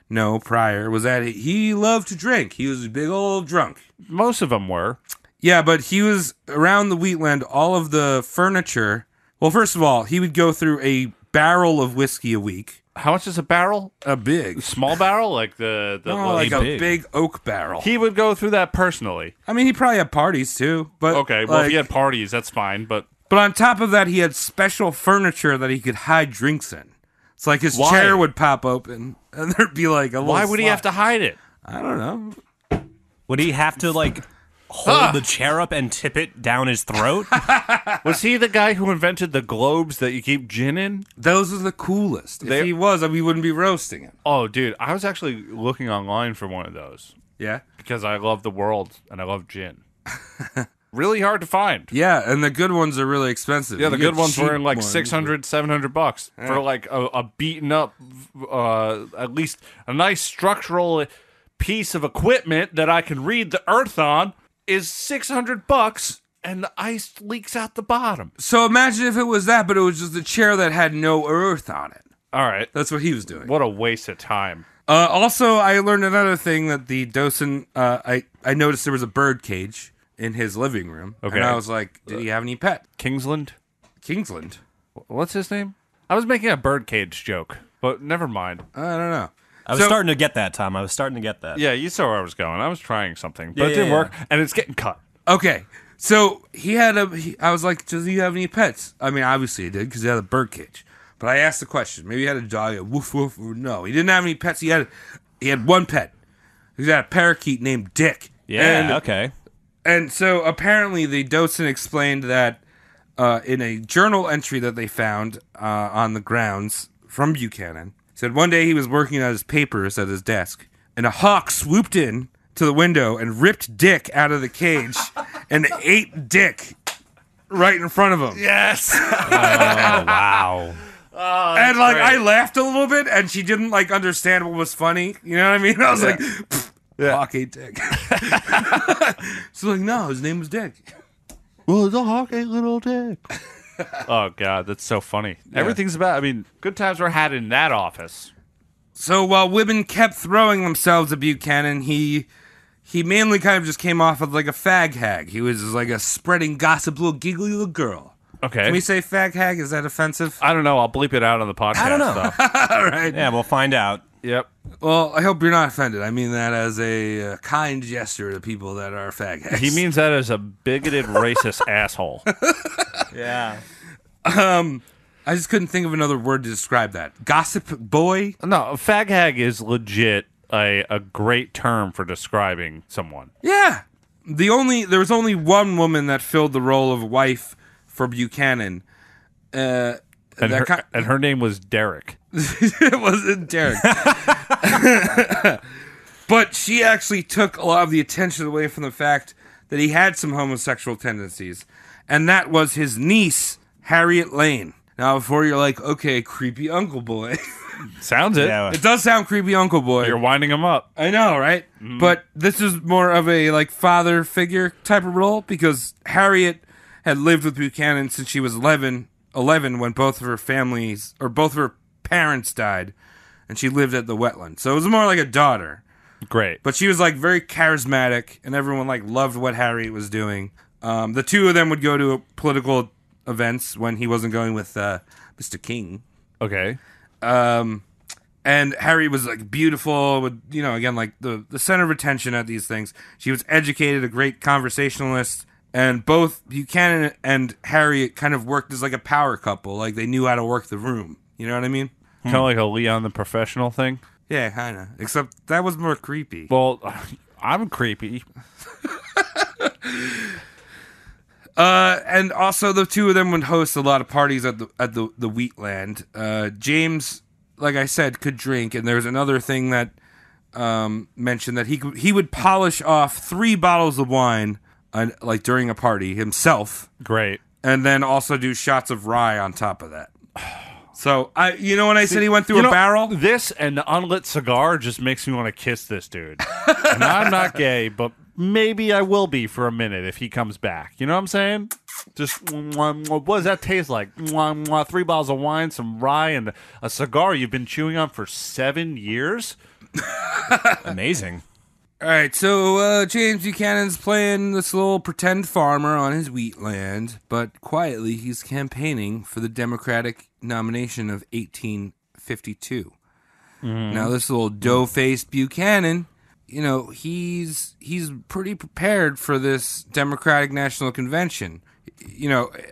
know prior. Was that he loved to drink. He was a big old drunk. Most of them were. Yeah, but he was around the Wheatland. All of the furniture. Well, first of all, he would go through a barrel of whiskey a week. How much is a barrel? A big. Small barrel? Like the Like a big. big oak barrel. He would go through that personally. I mean, he probably had parties too. But Okay, well, if he had parties, that's fine, but... But on top of that, he had special furniture that he could hide drinks in. It's like his Why? chair would pop open, and there'd be like a little Why would he have to hide it? I don't know. Would he have to, like, hold the chair up and tip it down his throat? Was he the guy who invented the globes that you keep gin in? Those are the coolest. If he was, we wouldn't be roasting him. Oh, dude, I was actually looking online for one of those Yeah? because I love the world and I love gin. really hard to find. Yeah, and the good ones are really expensive. Yeah, the You good get ones were cheap in like ones, $600, $700 for like a beaten up, at least a nice structural piece of equipment that I can read the earth on is $600, and the ice leaks out the bottom. So imagine if it was that, but it was just a chair that had no earth on it. All right, That's what he was doing. what a waste of time. Also, I learned another thing that the docent, I noticed there was a bird cage in his living room. Okay. And I was like, did he have any pet? Kingsland? Kingsland? What's his name? I was making a birdcage joke, but never mind. I don't know. I was starting to get that, Tom. I was starting to get that. Yeah, you saw where I was going. I was trying something, but Yeah, it didn't yeah, work, and it's getting cut. Okay. So I was like, does he have any pets? I mean, obviously he did because he had a bird cage. But I asked the question. Maybe he had a dog, a woof woof. Or no, he didn't have any pets. He had one pet. He had a parakeet named Dick. Yeah, okay. And so apparently the docent explained that in a journal entry that they found on the grounds from Buchanan, said one day he was working on his papers at his desk, and a hawk swooped in to the window and ripped Dick out of the cage and ate Dick right in front of him. Yes. Wow. And like I laughed a little bit, and she didn't like understand what was funny. You know what I mean? I was like, "Hawk ate Dick." She's like, "No, his name was Dick." Well, the hawk ate little Dick. Oh, God, that's so funny. Everything's about, I mean, good times were had in that office. So while women kept throwing themselves at Buchanan, he mainly kind of just came off as like a fag hag. He was like a spreading gossip, little giggly little girl. Okay. Can we say fag hag? Is that offensive? I don't know. I'll bleep it out on the podcast. I don't know. Though. All right. Yeah, we'll find out. Yep. Well, I hope you're not offended. I mean that as a kind gesture to people that are fag hags. He means that as a bigoted, racist asshole. Yeah. I just couldn't think of another word to describe that. Gossip boy? No, fag hag is legit a great term for describing someone. Yeah. There was only one woman that filled the role of wife for Buchanan. And her name was Derek. It wasn't Derek. But she actually took a lot of the attention away from the fact that he had some homosexual tendencies. And that was his niece, Harriet Lane. Now, before you're like, okay, creepy uncle boy. Sounds it. Yeah. It does sound creepy uncle boy. You're winding him up. I know, right? But this is more of a like father figure type of role because Harriet had lived with Buchanan since she was 11 when both of her parents died, and she lived at the wetland. So it was more like a daughter. Great. But she was like very charismatic, and everyone like loved what Harriet was doing. The two of them would go to political events when he wasn't going with Mr. King. Okay. And Harriet was like beautiful, with again like the center of attention at these things. She was educated, a great conversationalist, and both Buchanan and Harriet kind of worked as like a power couple. Like they knew how to work the room. You know what I mean? Kind of like a Leon the Professional thing. Yeah, kind of. Except that was more creepy. Well, I'm creepy. And also the two of them would host a lot of parties at the Wheatland. James, like I said, could drink, and there was another thing that mentioned that he would polish off 3 bottles of wine like during a party himself. Great. And then also do shots of rye on top of that. So when I said he went through a barrel, This and the unlit cigar just makes me want to kiss this dude. And I'm not gay, but maybe I will be for a minute if he comes back. You know what I'm saying? Just what does that taste like? 3 bottles of wine, some rye, and a cigar you've been chewing on for 7 years. Amazing. All right, so James Buchanan's playing this little pretend farmer on his wheatland, but quietly he's campaigning for the Democratic nomination of 1852. Now, this little dough-faced Buchanan, he's pretty prepared for this Democratic National Convention.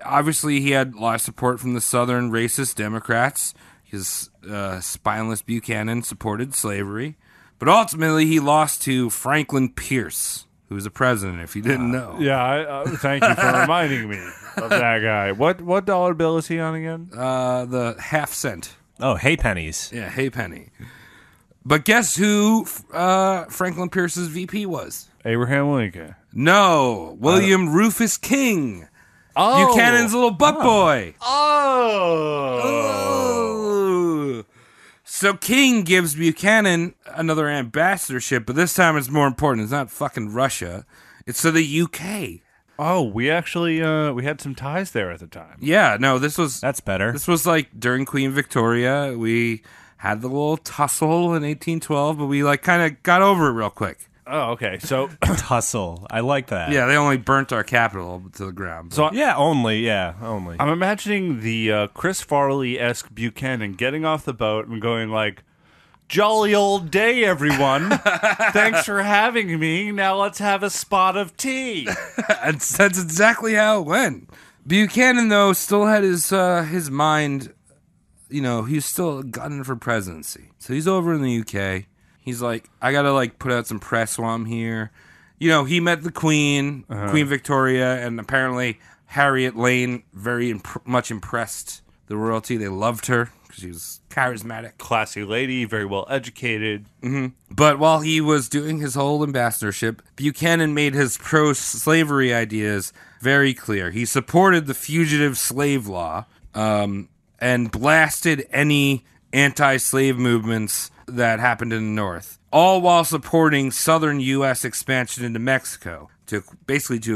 Obviously he had a lot of support from the Southern racist Democrats. His spineless Buchanan supported slavery. But ultimately, he lost to Franklin Pierce, who was the president, if you didn't know. Yeah, thank you for reminding me of that guy. What dollar bill is he on again? The half cent. Oh, hey pennies. Yeah, hey penny. But guess who Franklin Pierce's VP was? Abraham Lincoln. No, William Rufus King. Oh. Buchanan's little butt boy. Oh. So King gives Buchanan another ambassadorship, but this time it's more important. It's not fucking Russia. It's to the UK. Oh, we actually we had some ties there at the time. Yeah, no, this was That's better. This was like during Queen Victoria. We had the little tussle in 1812, but we like kind of got over it real quick. Oh, okay. So Tussle. I like that. Yeah, they only burnt our capital to the ground. so Yeah, only. I'm imagining the Chris Farley-esque Buchanan getting off the boat and going like, "Jolly old day, everyone. Thanks for having me. Now let's have a spot of tea." that's exactly how it went. Buchanan, though, still had his mind, he was still gunning for presidency. So he's over in the UK. He's like, I gotta like put out some press while I'm here. He met the Queen, Queen Victoria, and apparently Harriet Lane very much impressed the royalty. They loved her because she was charismatic. Classy lady, very well educated. But while he was doing his whole ambassadorship, Buchanan made his pro-slavery ideas very clear. He supported the fugitive slave law and blasted any anti-slave movements that happened in the North, all while supporting southern U.S. expansion into Mexico to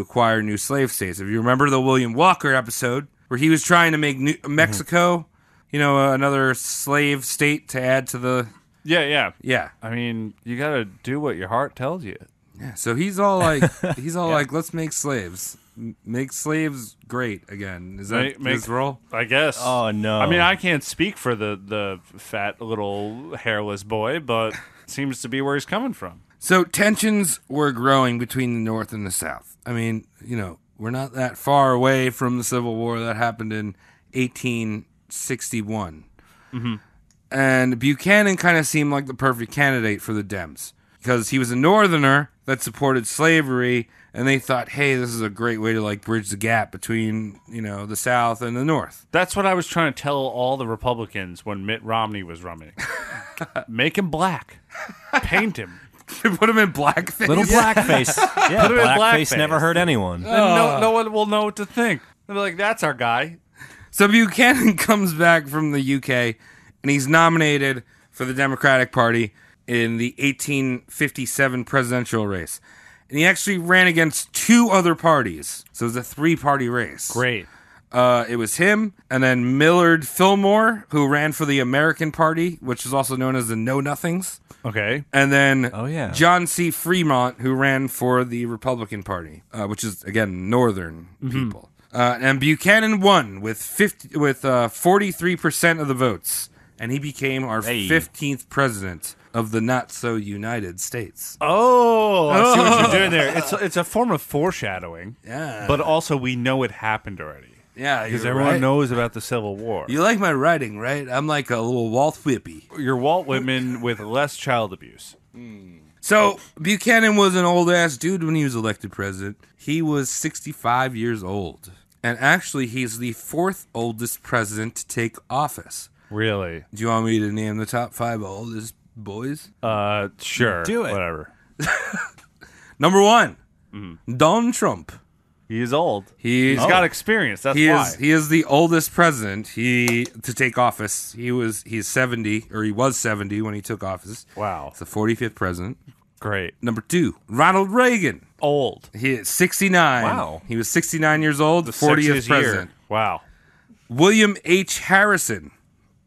acquire new slave states. If you remember the William Walker episode where he was trying to make Mexico, another slave state to add to the... Yeah. Yeah. I mean, you gotta do what your heart tells you. Yeah, so he's all like, like, let's make slaves. Make slaves great again. Is that his role? I guess. Oh, no. I mean, I can't speak for the fat little hairless boy, but seems to be where he's coming from. So tensions were growing between the North and the South. I mean, we're not that far away from the Civil War that happened in 1861. And Buchanan kind of seemed like the perfect candidate for the Dems because he was a Northerner that supported slavery, and they thought, hey, this is a great way to like bridge the gap between, the South and the North. That's what I was trying to tell all the Republicans when Mitt Romney was running. Make him black. Paint him. Put him in blackface. Little blackface. Yeah, Put him in blackface blackface. never hurt anyone. And no one will know what to think. They'll be like, that's our guy. So Buchanan comes back from the UK, and he's nominated for the Democratic Party in the 1857 presidential race. And he actually ran against two other parties. So it was a three-party race. Great. It was him, and then Millard Fillmore, who ran for the American Party, which is also known as the Know Nothings. Okay. And then yeah. John C. Fremont, who ran for the Republican Party, which is, again, Northern people. And Buchanan won with 43% of the votes, and he became our 15th president of the not-so-United States. Oh, I see what you're doing there. It's a form of foreshadowing. Yeah. But also we know it happened already. Yeah, Because you're everyone right. knows about the Civil War. You like my writing, right? I'm like a little Walt Whippy. You're Walt Whitman with less child abuse. So, Buchanan was an old-ass dude when he was elected president. He was 65 years old. And actually, he's the fourth oldest president to take office. Really? Do you want me to name the top 5 oldest boys? Sure. Do it. Whatever. Number 1, Donald Trump. He is old. He's got experience. That's He why. is the oldest president to take office. He's 70, or he was 70 when he took office. Wow. It's the 45th president. Great. Number 2, Ronald Reagan. Old. He is 69. Wow. He was 69 years old, the 40th 60th year. president. Wow. William H. Harrison.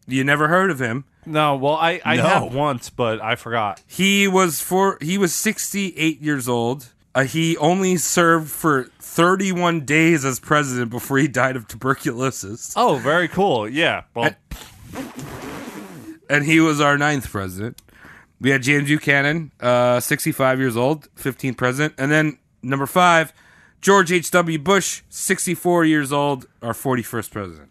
You never heard of him. No, well, I No. have once, but I forgot. He was 68 years old. He only served for 31 days as president before he died of tuberculosis. Oh, very cool. Yeah. Well, And he was our 9th president. We had James Buchanan, 65 years old, 15th president. And then number 5, George H.W. Bush, 64 years old, our 41st president.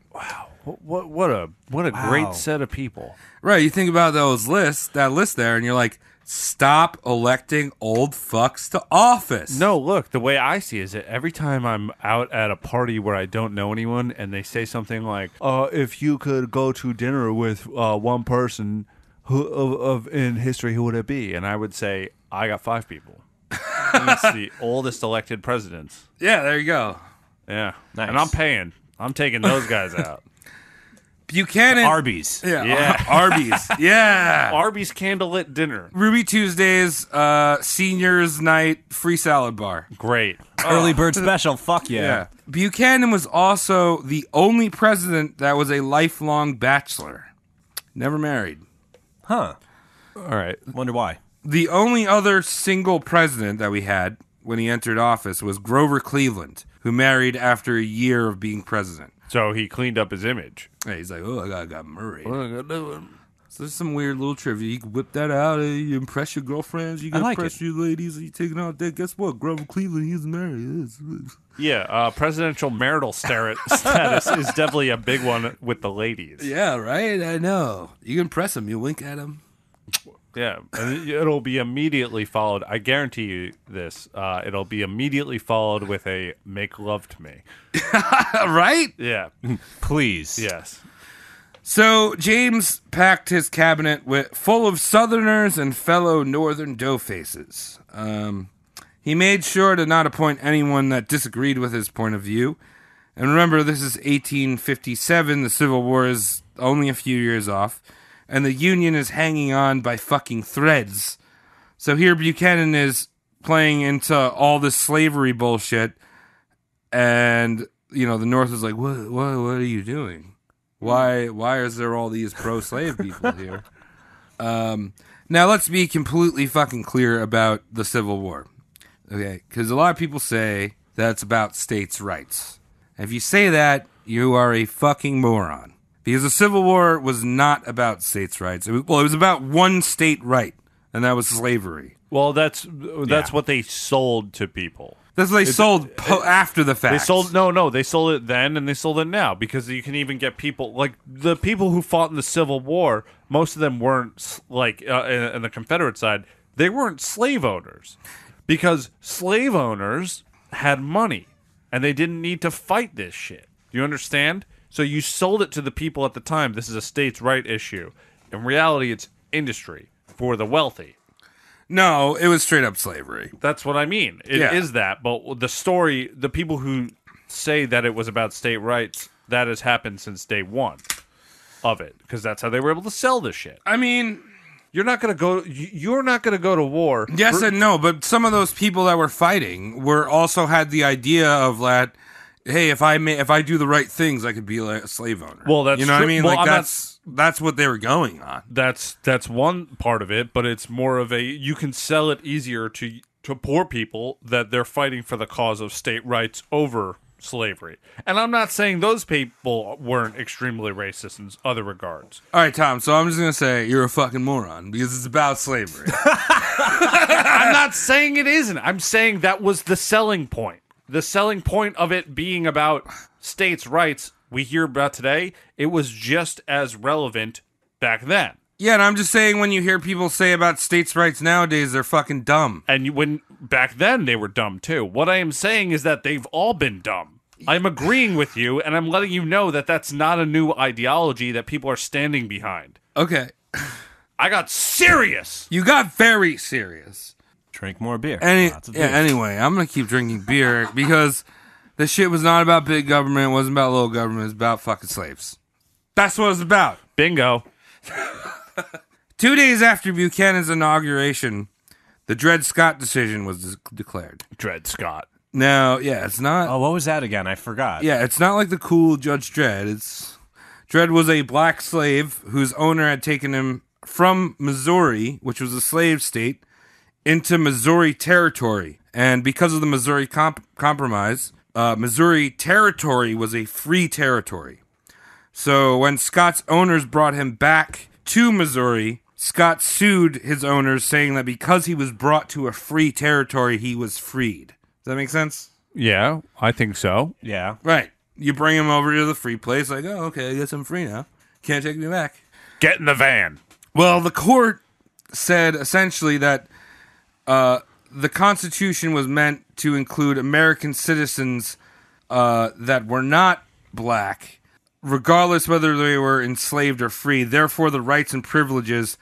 what a great set of people. Right, you think about that list there, and you're like, stop electing old fucks to office. No, look, the way I see it is that every time I'm out at a party where I don't know anyone and they say something like, if you could go to dinner with one person in history, who would it be? And I would say, I got 5 people. It's the oldest elected presidents. Yeah, there you go. Yeah. Nice. And I'm paying. I'm taking those guys out. Buchanan. Arby's. Yeah. Arby's. Yeah. Arby's candlelit dinner. Ruby Tuesdays, seniors night, free salad bar. Great. Early bird special. Fuck yeah. Buchanan was also the only president that was a lifelong bachelor. Never married. Huh. All right. Wonder why. The only other single president that we had when he entered office was Grover Cleveland, who married after a year of being president. So he cleaned up his image. Yeah, he's like, oh, I got married. So there's some weird little trivia. You can whip that out. You impress your girlfriends. You can like impress your ladies. You taking out that. Guess what? Grover Cleveland, he's married. Yeah, presidential marital status is definitely a big one with the ladies. Yeah, right? I know. You can impress them. You wink at them. Yeah, and it'll be immediately followed. I guarantee you this. It'll be immediately followed with a "make love to me." Right? Yeah. Please. Yes. So James packed his cabinet full of Southerners and fellow Northern doughfaces. He made sure to not appoint anyone that disagreed with his point of view. And remember, this is 1857. The Civil War is only a few years off. And the Union is hanging on by fucking threads. So here Buchanan is playing into all this slavery bullshit. And, the North is like, what are you doing? Why is there all these pro-slave people here? Now, let's be completely fucking clear about the Civil War. Okay? Because a lot of people say that's about states' rights. If you say that, you are a fucking moron. Because the Civil War was not about states' rights. It was about one state right, and that was slavery. Well, that's what they sold to people. That's what they sold after the fact. They sold they sold it then and they sold it now because you can even get people like the people who fought in the Civil War. Most of them weren't like in the Confederate side. They weren't slave owners because slave owners had money and they didn't need to fight this shit. Do you understand? So you sold it to the people at the time. This is a states' right issue. In reality, it's industry for the wealthy. No, it was straight up slavery. That's what I mean. It is that. But the story, the people who say that it was about state rights, that has happened since day one of it. Because that's how they were able to sell this shit. I mean, you're not going to go to war. Yes and no, but some of those people that were fighting also had the idea of that. Hey, if I do the right things, I could be like a slave owner. Well, that's you know true. what I mean. Well, like that's what they were going on. That's one part of it, but it's more of you can sell it easier to poor people that they're fighting for the cause of state rights over slavery. And I'm not saying those people weren't extremely racist in other regards. All right, Tom. So I'm just gonna say you're a fucking moron because it's about slavery. I'm not saying it isn't. I'm saying that was the selling point. The selling point of it being about states' rights we hear about today, it was just as relevant back then. Yeah, and I'm just saying when you hear people say about states' rights nowadays, they're fucking dumb. And when back then they were dumb too. What I am saying is that they've all been dumb. I'm agreeing with you, and I'm letting you know that that's not a new ideology that people are standing behind. Okay. I got serious. You got very serious. Drink more beer. Anyway, I'm going to keep drinking beer because this shit was not about big government. It wasn't about little government. It was about fucking slaves. That's what it was about. Bingo. 2 days after Buchanan's inauguration, the Dred Scott decision was declared. Dred Scott. Now, yeah, it's not... Oh, what was that again? I forgot. Yeah, it's not like the cool Judge Dredd. Dredd was a black slave whose owner had taken him from Missouri, which was a slave state, into Missouri Territory. And because of the Missouri Compromise, Missouri Territory was a free territory. So when Scott's owners brought him back to Missouri, Scott sued his owners, saying that because he was brought to a free territory, he was freed. Does that make sense? Yeah, I think so. Yeah. Right. You bring him over to the free place, like, oh, okay, I guess I'm free now. Can't take me back. Get in the van. Well, the court said essentially that the Constitution was meant to include American citizens that were not black, regardless whether they were enslaved or free. Therefore, the rights and privileges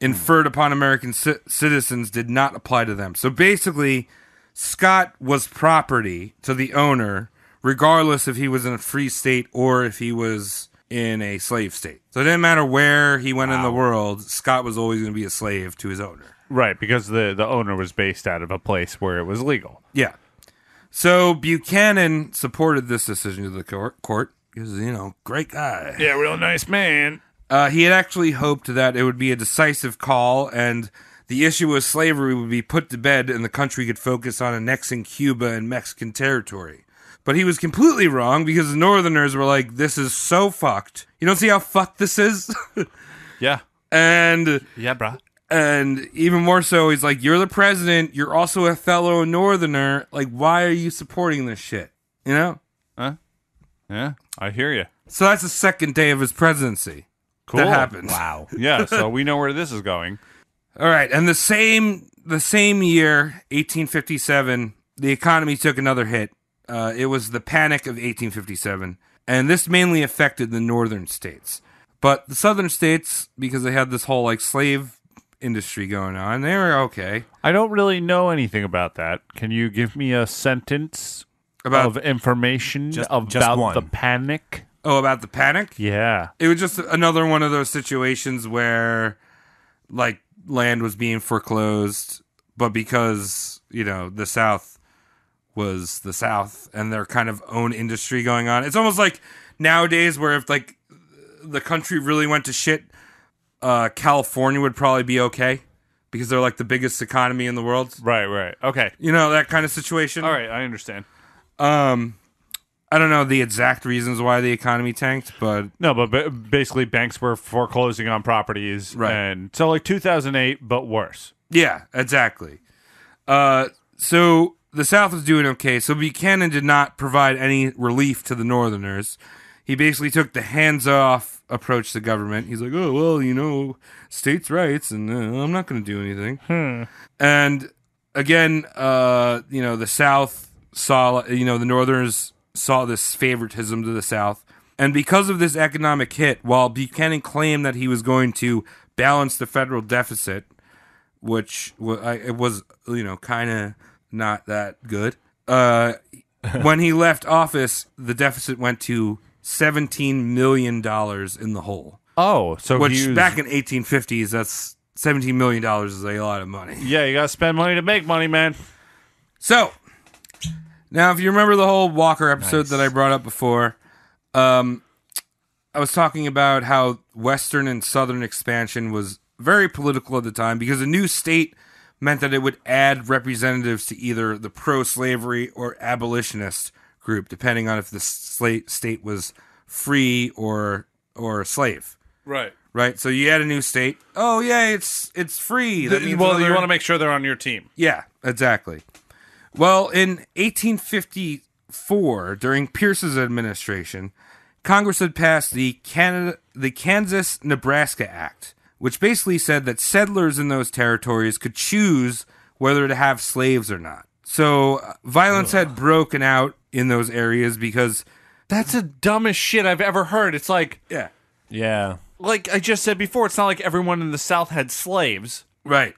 inferred upon American citizens did not apply to them. So basically, Scott was property to the owner, regardless if he was in a free state or if he was in a slave state. So it didn't matter where he went in the world, Scott was always going to be a slave to his owner. Right, because the owner was based out of a place where it was legal. Yeah. So Buchanan supported this decision to the court because, great guy. Yeah, real nice man. He had actually hoped that it would be a decisive call and the issue of slavery would be put to bed and the country could focus on annexing Cuba and Mexican territory. But he was completely wrong because the Northerners were like, this is so fucked. You don't see how fucked this is? Yeah. And yeah, brah. And even more so, he's like, you're the president. You're also a fellow Northerner. Like, why are you supporting this shit? You know? Huh? Yeah, I hear you. So that's the second day of his presidency. Cool. That happened. Wow. Yeah, so we know where this is going. All right. And the same year, 1857, the economy took another hit. It was the Panic of 1857. And this mainly affected the northern states. But the southern states, because they had this whole, like, slave industry going on, they were okay. I don't really know anything about that. Can you give me a sentence of information about one. the panic? Oh, about the Panic? Yeah. It was just another one of those situations where, like, land was being foreclosed, but because, the South was the South and their kind of own industry going on. It's almost like nowadays where if, like, the country really went to shit, California would probably be okay because they're, like, the biggest economy in the world. Right. Okay. That kind of situation. All right, I understand. I don't know the exact reasons why the economy tanked, but... No, but basically banks were foreclosing on properties. Right. And so like 2008, but worse. Yeah, exactly. So the South was doing okay, so Buchanan did not provide any relief to the Northerners. He basically took the hands-off approach to government. He's like, oh, well, states' rights, and I'm not going to do anything. And again, the South saw, the Northerners saw this favoritism to the South. And because of this economic hit, while Buchanan claimed that he was going to balance the federal deficit, which it was, kind of not that good, when he left office, the deficit went to $17 million in the hole. Oh, so which back in 1850s, that's $17 million is a lot of money. Yeah, you got to spend money to make money, man. So, now if you remember the whole Walker episode that I brought up before, I was talking about how Western and Southern expansion was very political at the time because a new state meant that it would add representatives to either the pro-slavery or abolitionist group, depending on if the state was free or a slave. Right. Right? So you add a new state. Oh, yeah, it's free. That means you want to make sure they're on your team. Yeah, exactly. Well, in 1854, during Pierce's administration, Congress had passed the Kansas-Nebraska Act, which basically said that settlers in those territories could choose whether to have slaves or not. So violence had broken out in those areas because... That's the dumbest shit I've ever heard. It's like... Yeah. Like I just said before, it's not like everyone in the South had slaves. Right.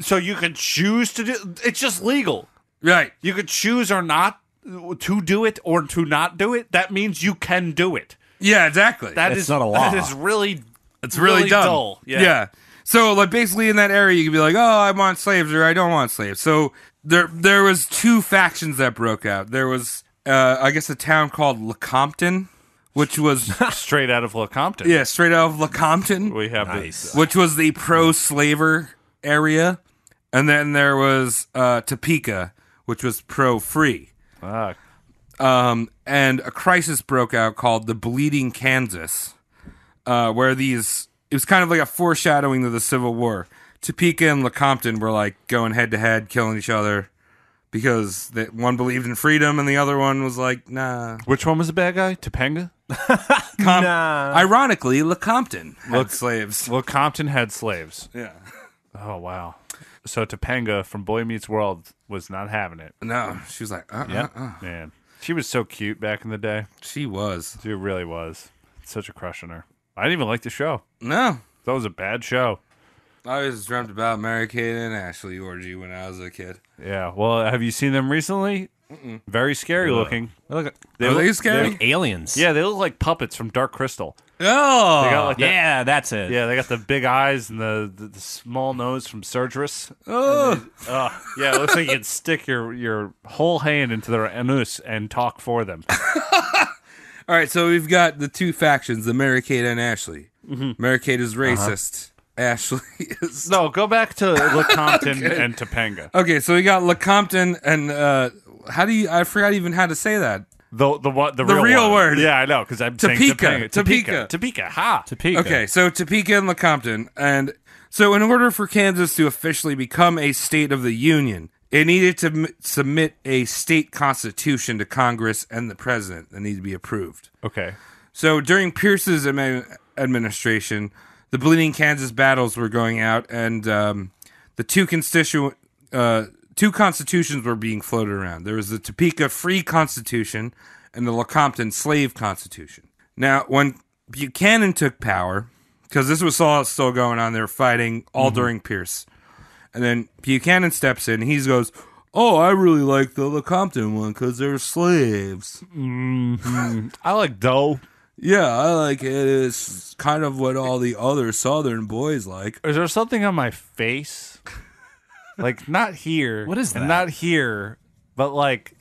So you could choose to do... It's just legal. Right. You could choose or not to do it or to not do it. That means you can do it. Yeah, exactly. That's not a law. That is really... It's really dumb. Dull. Yeah. So, like, basically in that area, you could be like, oh, I want slaves or I don't want slaves. So there was two factions that broke out. There was, I guess, a town called Lecompton, which was... straight out of Lecompton. Yeah, straight out of Lecompton. We have this. Which was the pro-slaver area. And then there was Topeka, which was pro-free. Fuck. And a crisis broke out called the Bleeding Kansas, where it was kind of like a foreshadowing of the Civil War. Topeka and Lecompton were like going head to head, killing each other because one believed in freedom and the other one was like, nah. Which one was the bad guy? Topanga? Nah. Ironically, Lecompton had slaves. Lecompton had slaves. Yeah. Oh, wow. So Topanga from Boy Meets World was not having it. No, she was like, Man, she was so cute back in the day. She was. She really was. Such a crush on her. I didn't even like the show. No. That was a bad show. I always dreamt about Mary-Kate and Ashley orgy when I was a kid. Yeah. Well, have you seen them recently? Very scary looking. Are they scary? Like aliens. Yeah, they look like puppets from Dark Crystal. Oh! They got like Yeah, that's it. yeah, they got the big eyes and the small nose from Surgeris. Oh! Yeah, it looks like you could stick your whole hand into their anus and talk for them. All right, so we've got the two factions, the Mary-Kate and Ashley. Mary-Kate is racist. Ashley is... No, go back to Lecompton and Topanga. Okay, so we got Lecompton and... I forgot even how to say that. The real one. word. Yeah, I know, because I'm saying Topeka. Topeka. Topeka. Ha. Topeka. Okay, so Topeka and Lecompton. And so in order for Kansas to officially become a state of the Union, it needed to submit a state constitution to Congress and the president that needed to be approved. Okay. So during Pierce's administration, the Bleeding Kansas battles were going out, and the two constitutions were being floated around. There was the Topeka Free Constitution and the Lecompton Slave Constitution. Now, when Buchanan took power, because this was all still going on, they were fighting all during Pierce. And then Buchanan steps in, and he goes, "Oh, I really like the Lecompton one because they're slaves." I like dough. Yeah, I like it. It's kind of what all the other Southern boys like. Is there something on my face? Like, not here. What is and that? not here, but like,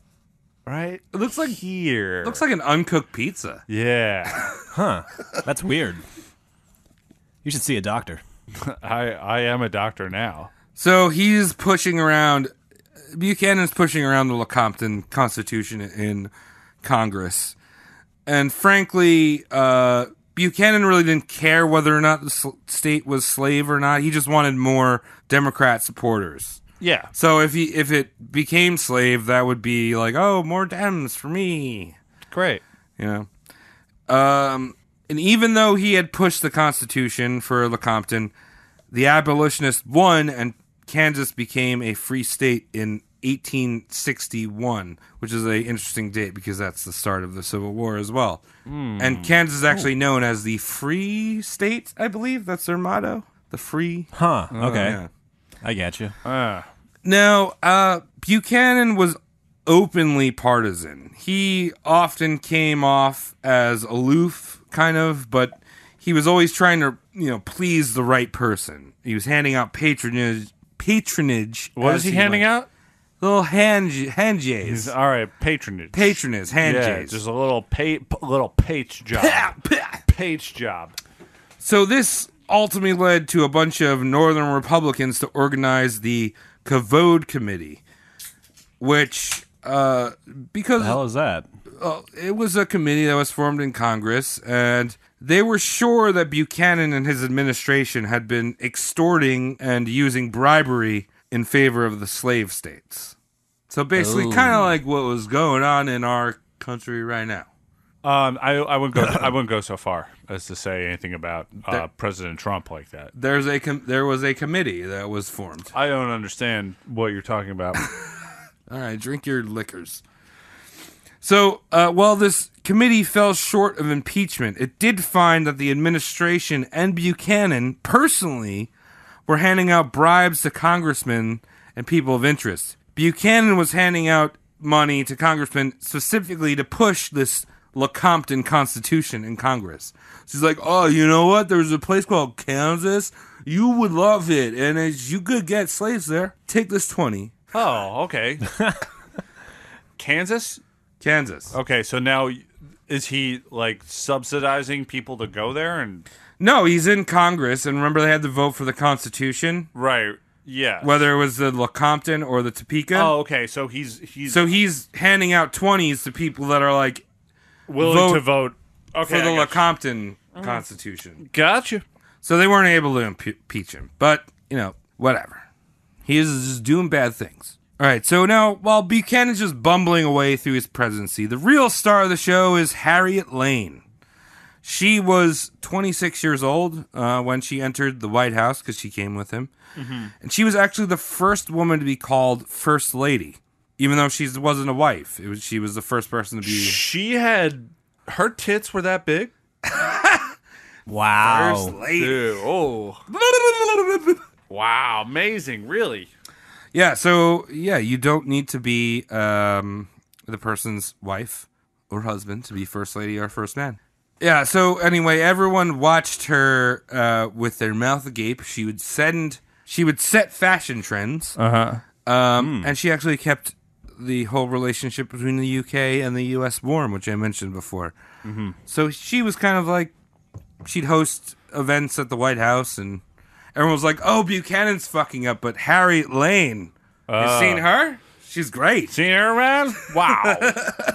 right? It looks like here. Looks like an uncooked pizza. Yeah. Huh. That's weird. You should see a doctor. I am a doctor now. So he's pushing around. Buchanan's pushing around the Lecompton Constitution in Congress. And frankly, Buchanan really didn't care whether or not the state was slave or not. He just wanted more Democrat supporters. Yeah. So if it became slave, that would be like, oh, more Dems for me. Great. You know? And even though he had pushed the Constitution for Lecompton, the abolitionists won, and Kansas became a free state in 1861, which is an interesting date because that's the start of the Civil War as well. And Kansas is actually known as the Free State, I believe. That's their motto. The Free. Huh. Okay. Yeah. I get you. Now, Buchanan was openly partisan. He often came off as aloof, kind of, but he was always trying to, please the right person. He was handing out patronage. What is he handing out? Little hand jays. All right, patronage. Patronage, hand Yeah, jays. just a little page job. Page job. So this ultimately led to a bunch of Northern Republicans to organize the Kavod Committee, which, because The hell is that? it was a committee that was formed in Congress, and they were sure that Buchanan and his administration had been extorting and using bribery in favor of the slave states. So basically, kind of like what was going on in our country right now. I wouldn't go so far as to say anything about President Trump like that. There was a committee that was formed. I don't understand what you're talking about. All right, drink your liquors. So, while this committee fell short of impeachment, it did find that the administration and Buchanan personally were handing out bribes to congressmen and people of interest. Buchanan was handing out money to congressmen specifically to push this Lecompton Constitution in Congress. She's like, oh, you know what? There's a place called Kansas. You would love it, and you could get slaves there. Take this 20. Oh, okay. Kansas? Kansas. Okay, so now is he like subsidizing people to go there and No, he's in Congress, and remember they had to vote for the Constitution? right? Yeah. Whether it was the Lecompton or the Topeka. Oh, okay. So he's So he's handing out 20s to people that are like willing to vote okay, for the I got Lecompton Constitution. you. Gotcha. So they weren't able to impeach him. But, whatever. He is just doing bad things. All right, so now, while Buchanan's just bumbling away through his presidency, the real star of the show is Harriet Lane. She was 26 years old when she entered the White House because she came with him. Mm-hmm. And she was actually the first woman to be called First Lady, even though she wasn't a wife. She was the first person to be... She had... Her tits were that big? Wow. First lady. Dude, oh. Wow, amazing, really. Yeah, so, you don't need to be the person's wife or husband to be first lady or first man. Yeah, so anyway, everyone watched her with their mouth agape. She would set fashion trends. And she actually kept the whole relationship between the UK and the US warm, which I mentioned before. So she was kind of like, she'd host events at the White House, and everyone was like, oh, Buchanan's fucking up, but Harriet Lane, you seen her? She's great. Seen her around? Wow.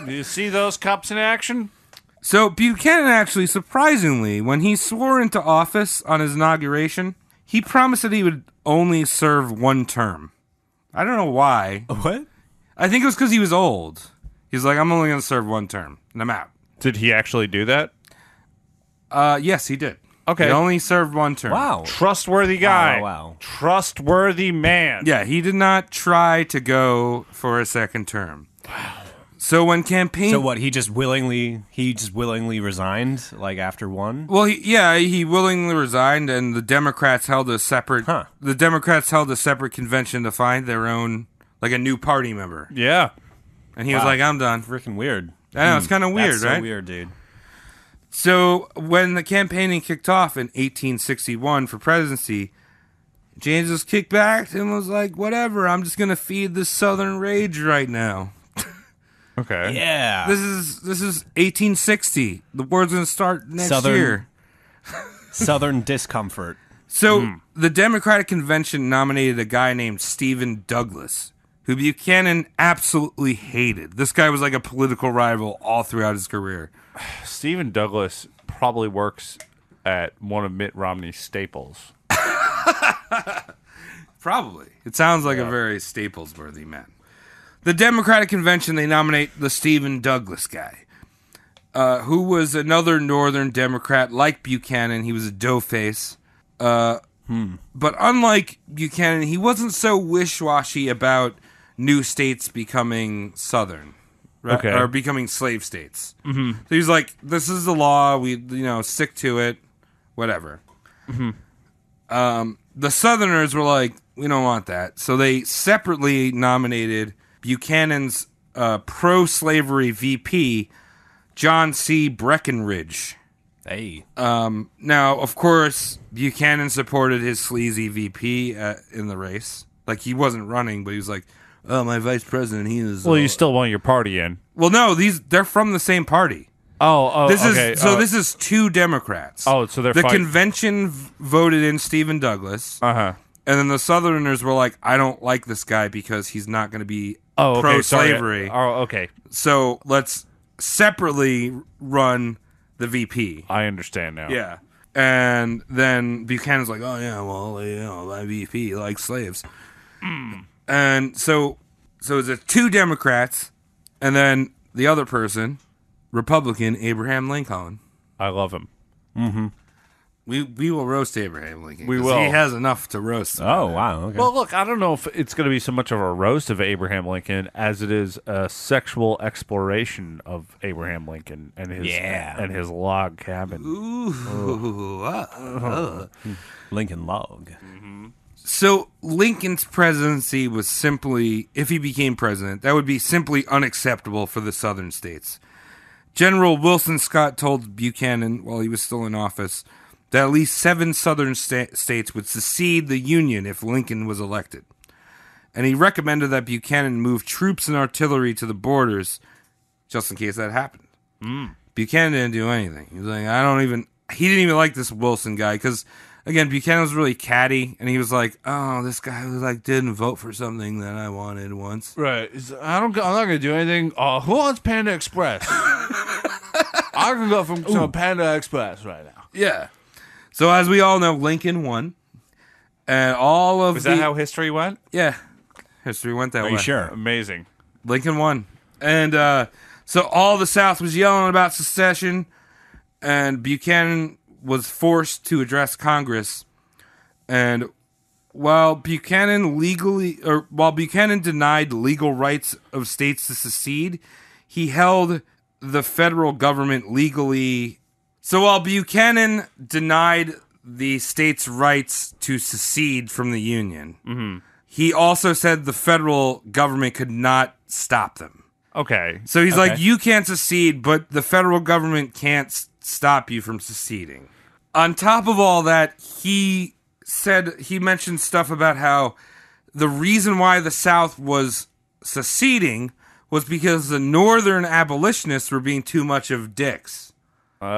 Do you see those cups in action? So Buchanan actually, surprisingly, when he swore into office on his inauguration, he promised that he would only serve one term. I don't know why. What? I think it was because he was old. He's like, I'm only going to serve one term, and I'm out. Did he actually do that? Yes, he did. Okay. He only served one term. Wow. Trustworthy guy. Wow. Trustworthy man. Yeah, he did not try to go for a second term. Wow. So when campaign... So what? He just willingly resigned, like after one. Well, he willingly resigned, and the Democrats held a separate. The Democrats held a separate convention to find their own, like a new party member. Yeah. And he was like, "I'm done." Freaking weird. I know, it's kind of weird, That's right? so weird, dude. So when the campaigning kicked off in 1861 for presidency, James was kicked back and was like, "Whatever, I'm just gonna feed this Southern rage right now." Okay. Yeah. This is 1860. The war's gonna start next Southern- year. Southern discomfort. So the Democratic Convention nominated a guy named Stephen Douglas, who Buchanan absolutely hated. This guy was like a political rival all throughout his career. Stephen Douglas probably works at one of Mitt Romney's staples. Probably. It sounds like a very Staples-worthy man. The Democratic Convention, they nominate the Stephen Douglas guy, who was another Northern Democrat like Buchanan. He was a doughface. But unlike Buchanan, he wasn't so wish-washy about new states becoming Southern, right? Okay. Or becoming slave states. So he was like, "This is the law. We, stick to it. Whatever." The Southerners were like, "We don't want that." So they separately nominated Buchanan's pro-slavery VP, John C. Breckinridge. Hey. Now, of course, Buchanan supported his sleazy VP in the race. Like, he wasn't running, but he was like, "Oh, my vice president, he is..." Well, you still want your party in. Well, no, they're from the same party. Okay. This is two Democrats. Oh, so they're the fighting. convention voted in Stephen Douglas. Uh-huh. And then the Southerners were like, "I don't like this guy because he's not going to be Oh, okay. pro-slavery. Sorry. Oh, okay. So let's separately run the VP." I understand now. Yeah. And then Buchanan's like, "Oh, yeah, well, my VP likes slaves." And so it's a two Democrats, and then the other person, Republican Abraham Lincoln. I love him. We will roast Abraham Lincoln. We 'cause will. He has enough to roast. Oh, wow. Okay. Well, look, I don't know if it's going to be so much of a roast of Abraham Lincoln as it is a sexual exploration of Abraham Lincoln and his log cabin. Lincoln Log. So Lincoln's presidency was simply, if he became president, that would be simply unacceptable for the southern states. General Wilson Scott told Buchanan while he was still in office that at least 7 southern states would secede the Union if Lincoln was elected. And he recommended that Buchanan move troops and artillery to the borders just in case that happened. Buchanan didn't do anything. He was like, he didn't even like this Wilson guy because, again, Buchanan was really catty, and he was like, "Oh, this guy didn't vote for something that I wanted once." Right. I'm not going to do anything. Who wants Panda Express? I can go from some Panda Express right now. Yeah. So as we all know, Lincoln won, and all of Is that how history went? Yeah, history went that way. Are you sure? Amazing. Lincoln won, and so all the South was yelling about secession, and Buchanan was forced to address Congress, and while Buchanan denied legal rights of states to secede, he held the federal government legally So while Buchanan denied the states' rights to secede from the Union, he also said the federal government could not stop them. Okay. So he's like, you can't secede, but the federal government can't stop you from seceding. On top of all that, he mentioned stuff about how the reason why the South was seceding was because the Northern abolitionists were being too much of dicks. And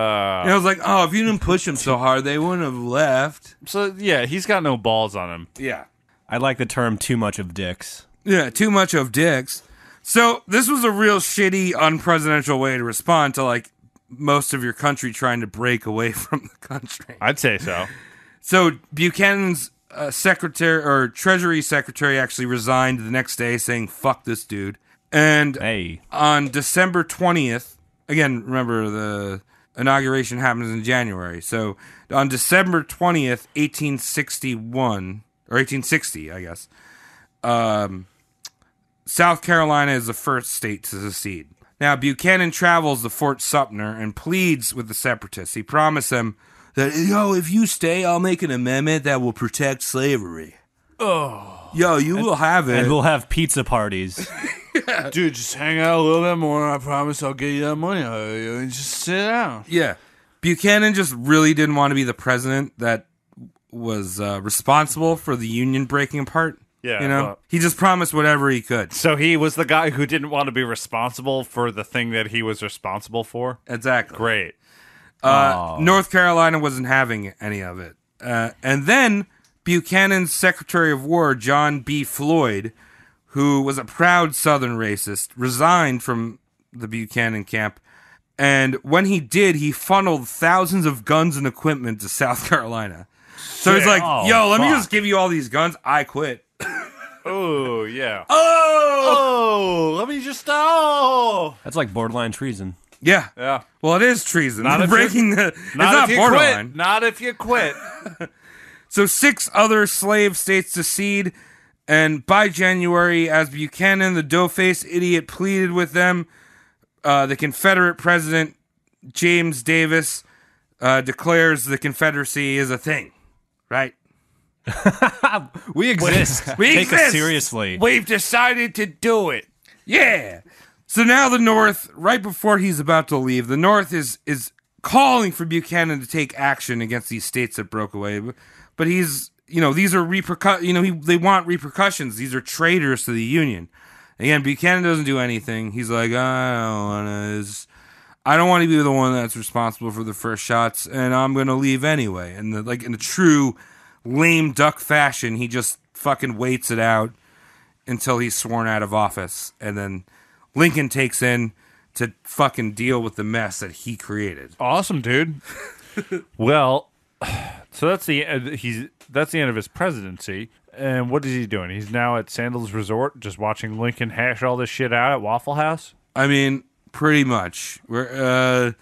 I was like, oh, if you didn't push them so hard, they wouldn't have left. So, yeah, he's got no balls on him. Yeah. I like the term too much of dicks. Yeah, too much of dicks. So this was a real shitty, unpresidential way to respond to, like, most of your country trying to break away from the country. I'd say so. So Buchanan's secretary or Treasury Secretary actually resigned the next day, saying "fuck this dude." And on December 20th, again, remember the inauguration happens in January. So on December 20th, 1861 or 1860, I guess, South Carolina is the first state to secede. Now Buchanan travels to Fort Sumter and pleads with the separatists. He promised them that, if you stay, I'll make an amendment that will protect slavery. Oh. You will have it. And we'll have pizza parties. Dude, just hang out a little bit more, and I promise I'll get you that money. Just sit down. Yeah. Buchanan just really didn't want to be the president that was responsible for the Union breaking apart. Yeah. Well, he just promised whatever he could. So he was the guy who didn't want to be responsible for the thing that he was responsible for? Exactly. Great. North Carolina wasn't having any of it. And then Buchanan's Secretary of War, John B. Floyd, who was a proud Southern racist, resigned from the Buchanan camp. And when he did, he funneled thousands of guns and equipment to South Carolina. So he's like, let me just give you all these guns. I quit. Oh, yeah. Oh! Let me just... That's like borderline treason. Yeah. Yeah. Well, it is treason. Not if breaking you- the... It's Not not if you borderline. quit. Not if you quit. So 6 other slave states secede, and by January, as Buchanan, the dough-faced idiot, pleaded with them, the Confederate president, James Davis, declares the Confederacy is a thing. Right? We exist. We Take exist. us seriously. We've decided to do it. Yeah. So now the North, right before he's about to leave, the North is calling for Buchanan to take action against these states that broke away. But he's, these are they want repercussions. These are traitors to the Union. Again, Buchanan doesn't do anything. He's like, I don't want to be the one that's responsible for the first shots, and I'm going to leave anyway. And in a true lame duck fashion, he just fucking waits it out until he's sworn out of office. And then Lincoln takes in to fucking deal with the mess that he created. Awesome, dude. Well, so that's the end of his presidency. And what is he doing? He's now at Sandals Resort, just watching Lincoln hash all this shit out at Waffle House. I mean, pretty much. There's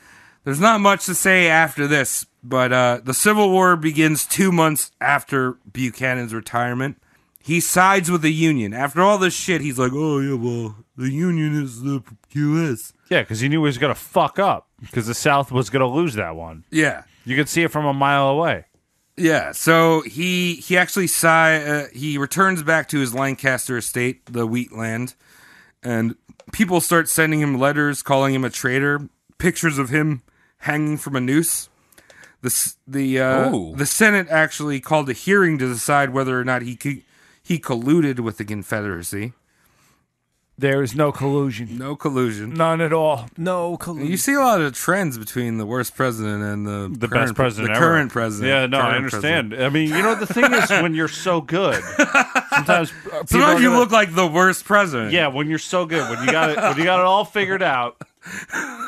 not much to say after this, but the Civil War begins 2 months after Buchanan's retirement. He sides with the Union. After all this shit, he's like, oh, yeah, well, the Union is the U.S. Yeah, because he knew he was going to fuck up, because the South was going to lose that one. Yeah. You could see it from a mile away. Yeah, so he actually he returns back to his Lancaster estate, the wheat land, and people start sending him letters calling him a traitor, pictures of him hanging from a noose. The Senate actually called a hearing to decide whether or not he colluded with the Confederacy. There is no collusion. No collusion. None at all. No collusion. You see a lot of trends between the worst president and the best president the ever. current president. Yeah, no, I Current understand. president. I mean, the thing is, when you're so good, sometimes Sometimes you look like the worst president. Yeah, when you're so good, when you got it all figured out,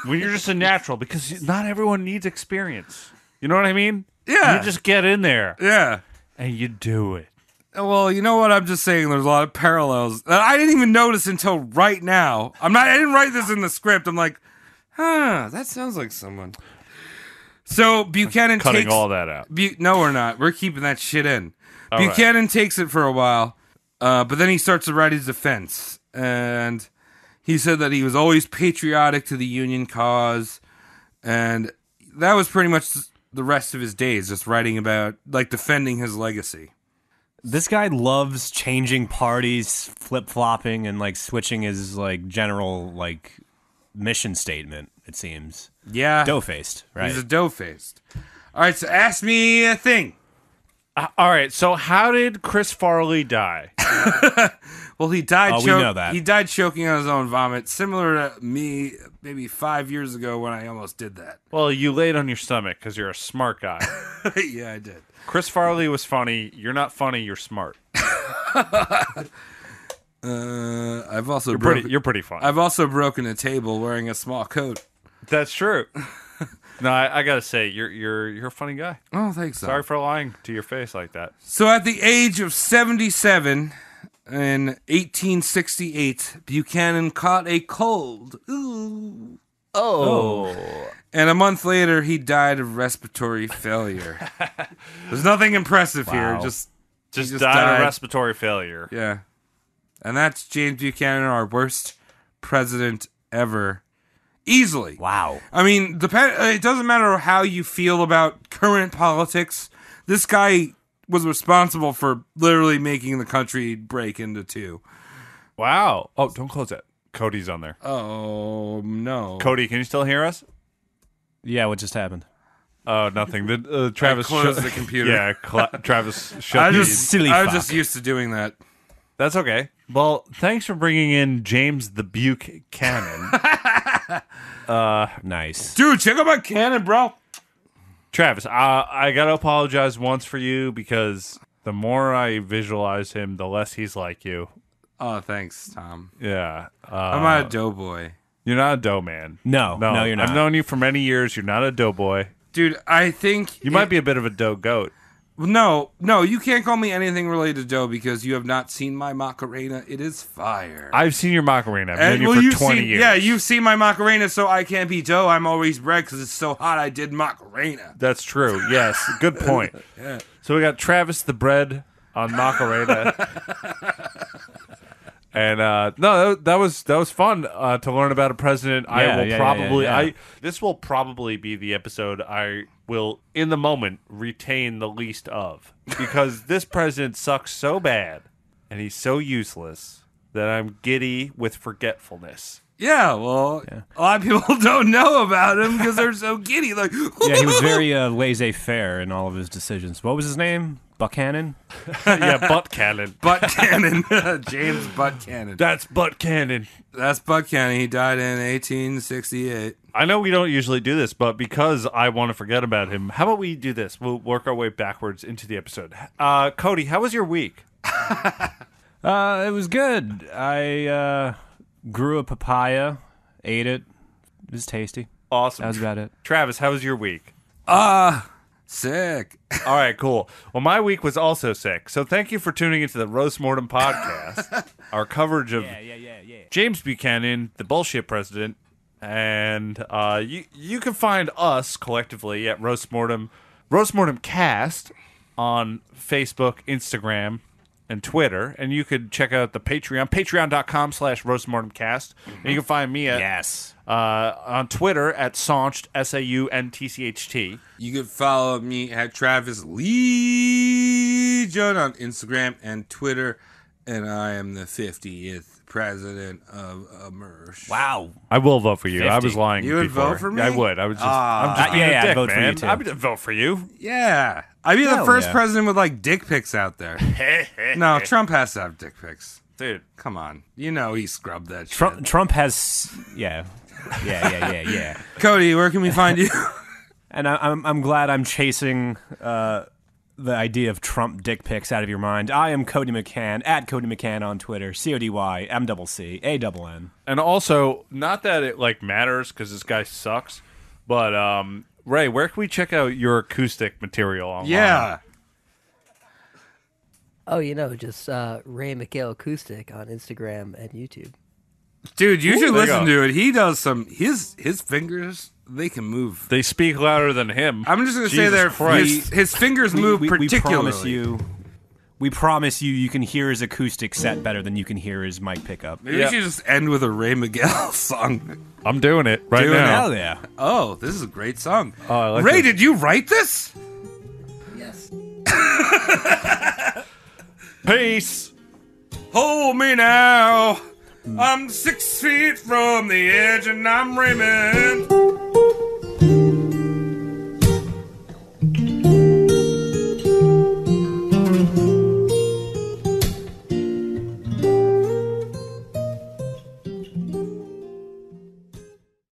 when you're just a natural, because not everyone needs experience. You know what I mean? Yeah. You just get in there. Yeah. And you do it. Well, you know what? I'm just saying there's a lot of parallels that I didn't even notice until right now. I didn't write this in the script. I'm like, that sounds like someone. So Buchanan Cutting takes all that out. No, we're not. We're keeping that shit in. All Buchanan takes it for a while, but then he starts to write his defense. And he said that he was always patriotic to the Union cause. And that was pretty much the rest of his days, just writing about, like, defending his legacy. This guy loves changing parties, flip-flopping, and, like, switching his, like, general, like, mission statement, it seems. Yeah. Dough-faced, right? He's a dough-faced. All right, so ask me a thing. All right, so how did Chris Farley die? Well, he died. We know that. He died choking on his own vomit, similar to me maybe 5 years ago when I almost did that. Well, you laid on your stomach because you're a smart guy. Yeah, I did. Chris Farley was funny. You're not funny. You're smart. I've also You're pretty funny. I've also broken a table wearing a small coat. That's true. No, I gotta say, you're a funny guy. Oh, thanks. Sorry for lying to your face like that. So at the age of 77 in 1868, Buchanan caught a cold. Ooh. Oh. And a month later, he died of respiratory failure. There's nothing impressive here. Wow. Just died of respiratory failure. Yeah. And that's James Buchanan, our worst president ever. Easily. Wow. I mean, it doesn't matter how you feel about current politics. This guy was responsible for literally making the country break into two. Wow. Oh, don't close that. Cody's on there. Oh, no. Cody, can you still hear us? Yeah, what just happened? Oh, nothing. Travis closed the computer. Yeah, Travis shut I the- was just used to doing that. That's okay. Well, thanks for bringing in James the Buchanan. Nice. Dude, check out my cannon, bro. Travis, I got to apologize once for you because the more I visualize him, the less he's like you. Oh, thanks, Tom. Yeah. I'm not a doughboy. You're not a dough man. No, you're not. I've known you for many years. You're not a doughboy. Dude, I think... You might be a bit of a dough goat. No, you can't call me anything related to dough because you have not seen my Macarena. It is fire. I've seen your Macarena. I've known you for 20 years. Yeah, you've seen my Macarena, so I can't be dough. I'm always bread because it's so hot I did Macarena. That's true. Yes. Good point. Yeah. So we got Travis the bread on Macarena. And no, that was fun to learn about a president. This will probably be the episode I will, in the moment, retain the least of, because this president sucks so bad and he's so useless that I'm giddy with forgetfulness. Yeah, well, a lot of people don't know about him because they're so giddy. Like, Yeah, he was very laissez-faire in all of his decisions. What was his name? Buchanan? Yeah, Butt Cannon. Butt Cannon. James Butt Cannon. That's Butt Cannon. That's Butt Cannon. He died in 1868. I know we don't usually do this, but because I want to forget about him, how about we do this? We'll work our way backwards into the episode. Cody, how was your week? It was good. I grew a papaya, ate it. It was tasty. Awesome. That was about it. Travis, how was your week? Sick. All right, cool. Well, my week was also sick. So thank you for tuning into the Roast Mortem podcast, our coverage of James Buchanan, the bullshit president. And you can find us collectively at Roast Mortem Cast on Facebook, Instagram, and Twitter. And you could check out the Patreon, patreon.com/roastmortemcast. And you can find me at on Twitter at Saunched, SAUNTCHT. You can follow me at Travis Legion on Instagram and Twitter. And I am the 50th president of Emerge. Wow. I will vote for you. 50. I was lying. You would before. vote for me? I would. I was just. I'm just being a dick, I'd vote for man. you, too. I would vote for you. Yeah. I'd be the Hell first yeah. president with, like, dick pics out there. No, Trump has to have dick pics. Dude. Come on. You know he scrubbed that shit. Trump has... Yeah. Cody, where can we find you? And I'm glad I'm chasing the idea of Trump dick pics out of your mind. I am Cody McCann, at Cody McCann on Twitter, CODYMCCANN. And also, not that it like matters because this guy sucks, but Ray, where can we check out your acoustic material online? Yeah. Oh, just Ray McHale Acoustic on Instagram and YouTube. Dude, you should there you listen go. to it. He does some... His fingers, they can move. They speak louder than him. I'm just going to say Jesus there, Christ. his fingers move We particularly. we promise you can hear his acoustic set better than you can hear his mic pickup. Maybe we should just end with a Ray Miguel song. I'm doing it right Doing now. Hell yeah. Oh, this is a great song. Oh, I like Ray, this. did you write this? Yes. Peace. Hold me now. I'm 6 feet from the edge and I'm Raymond.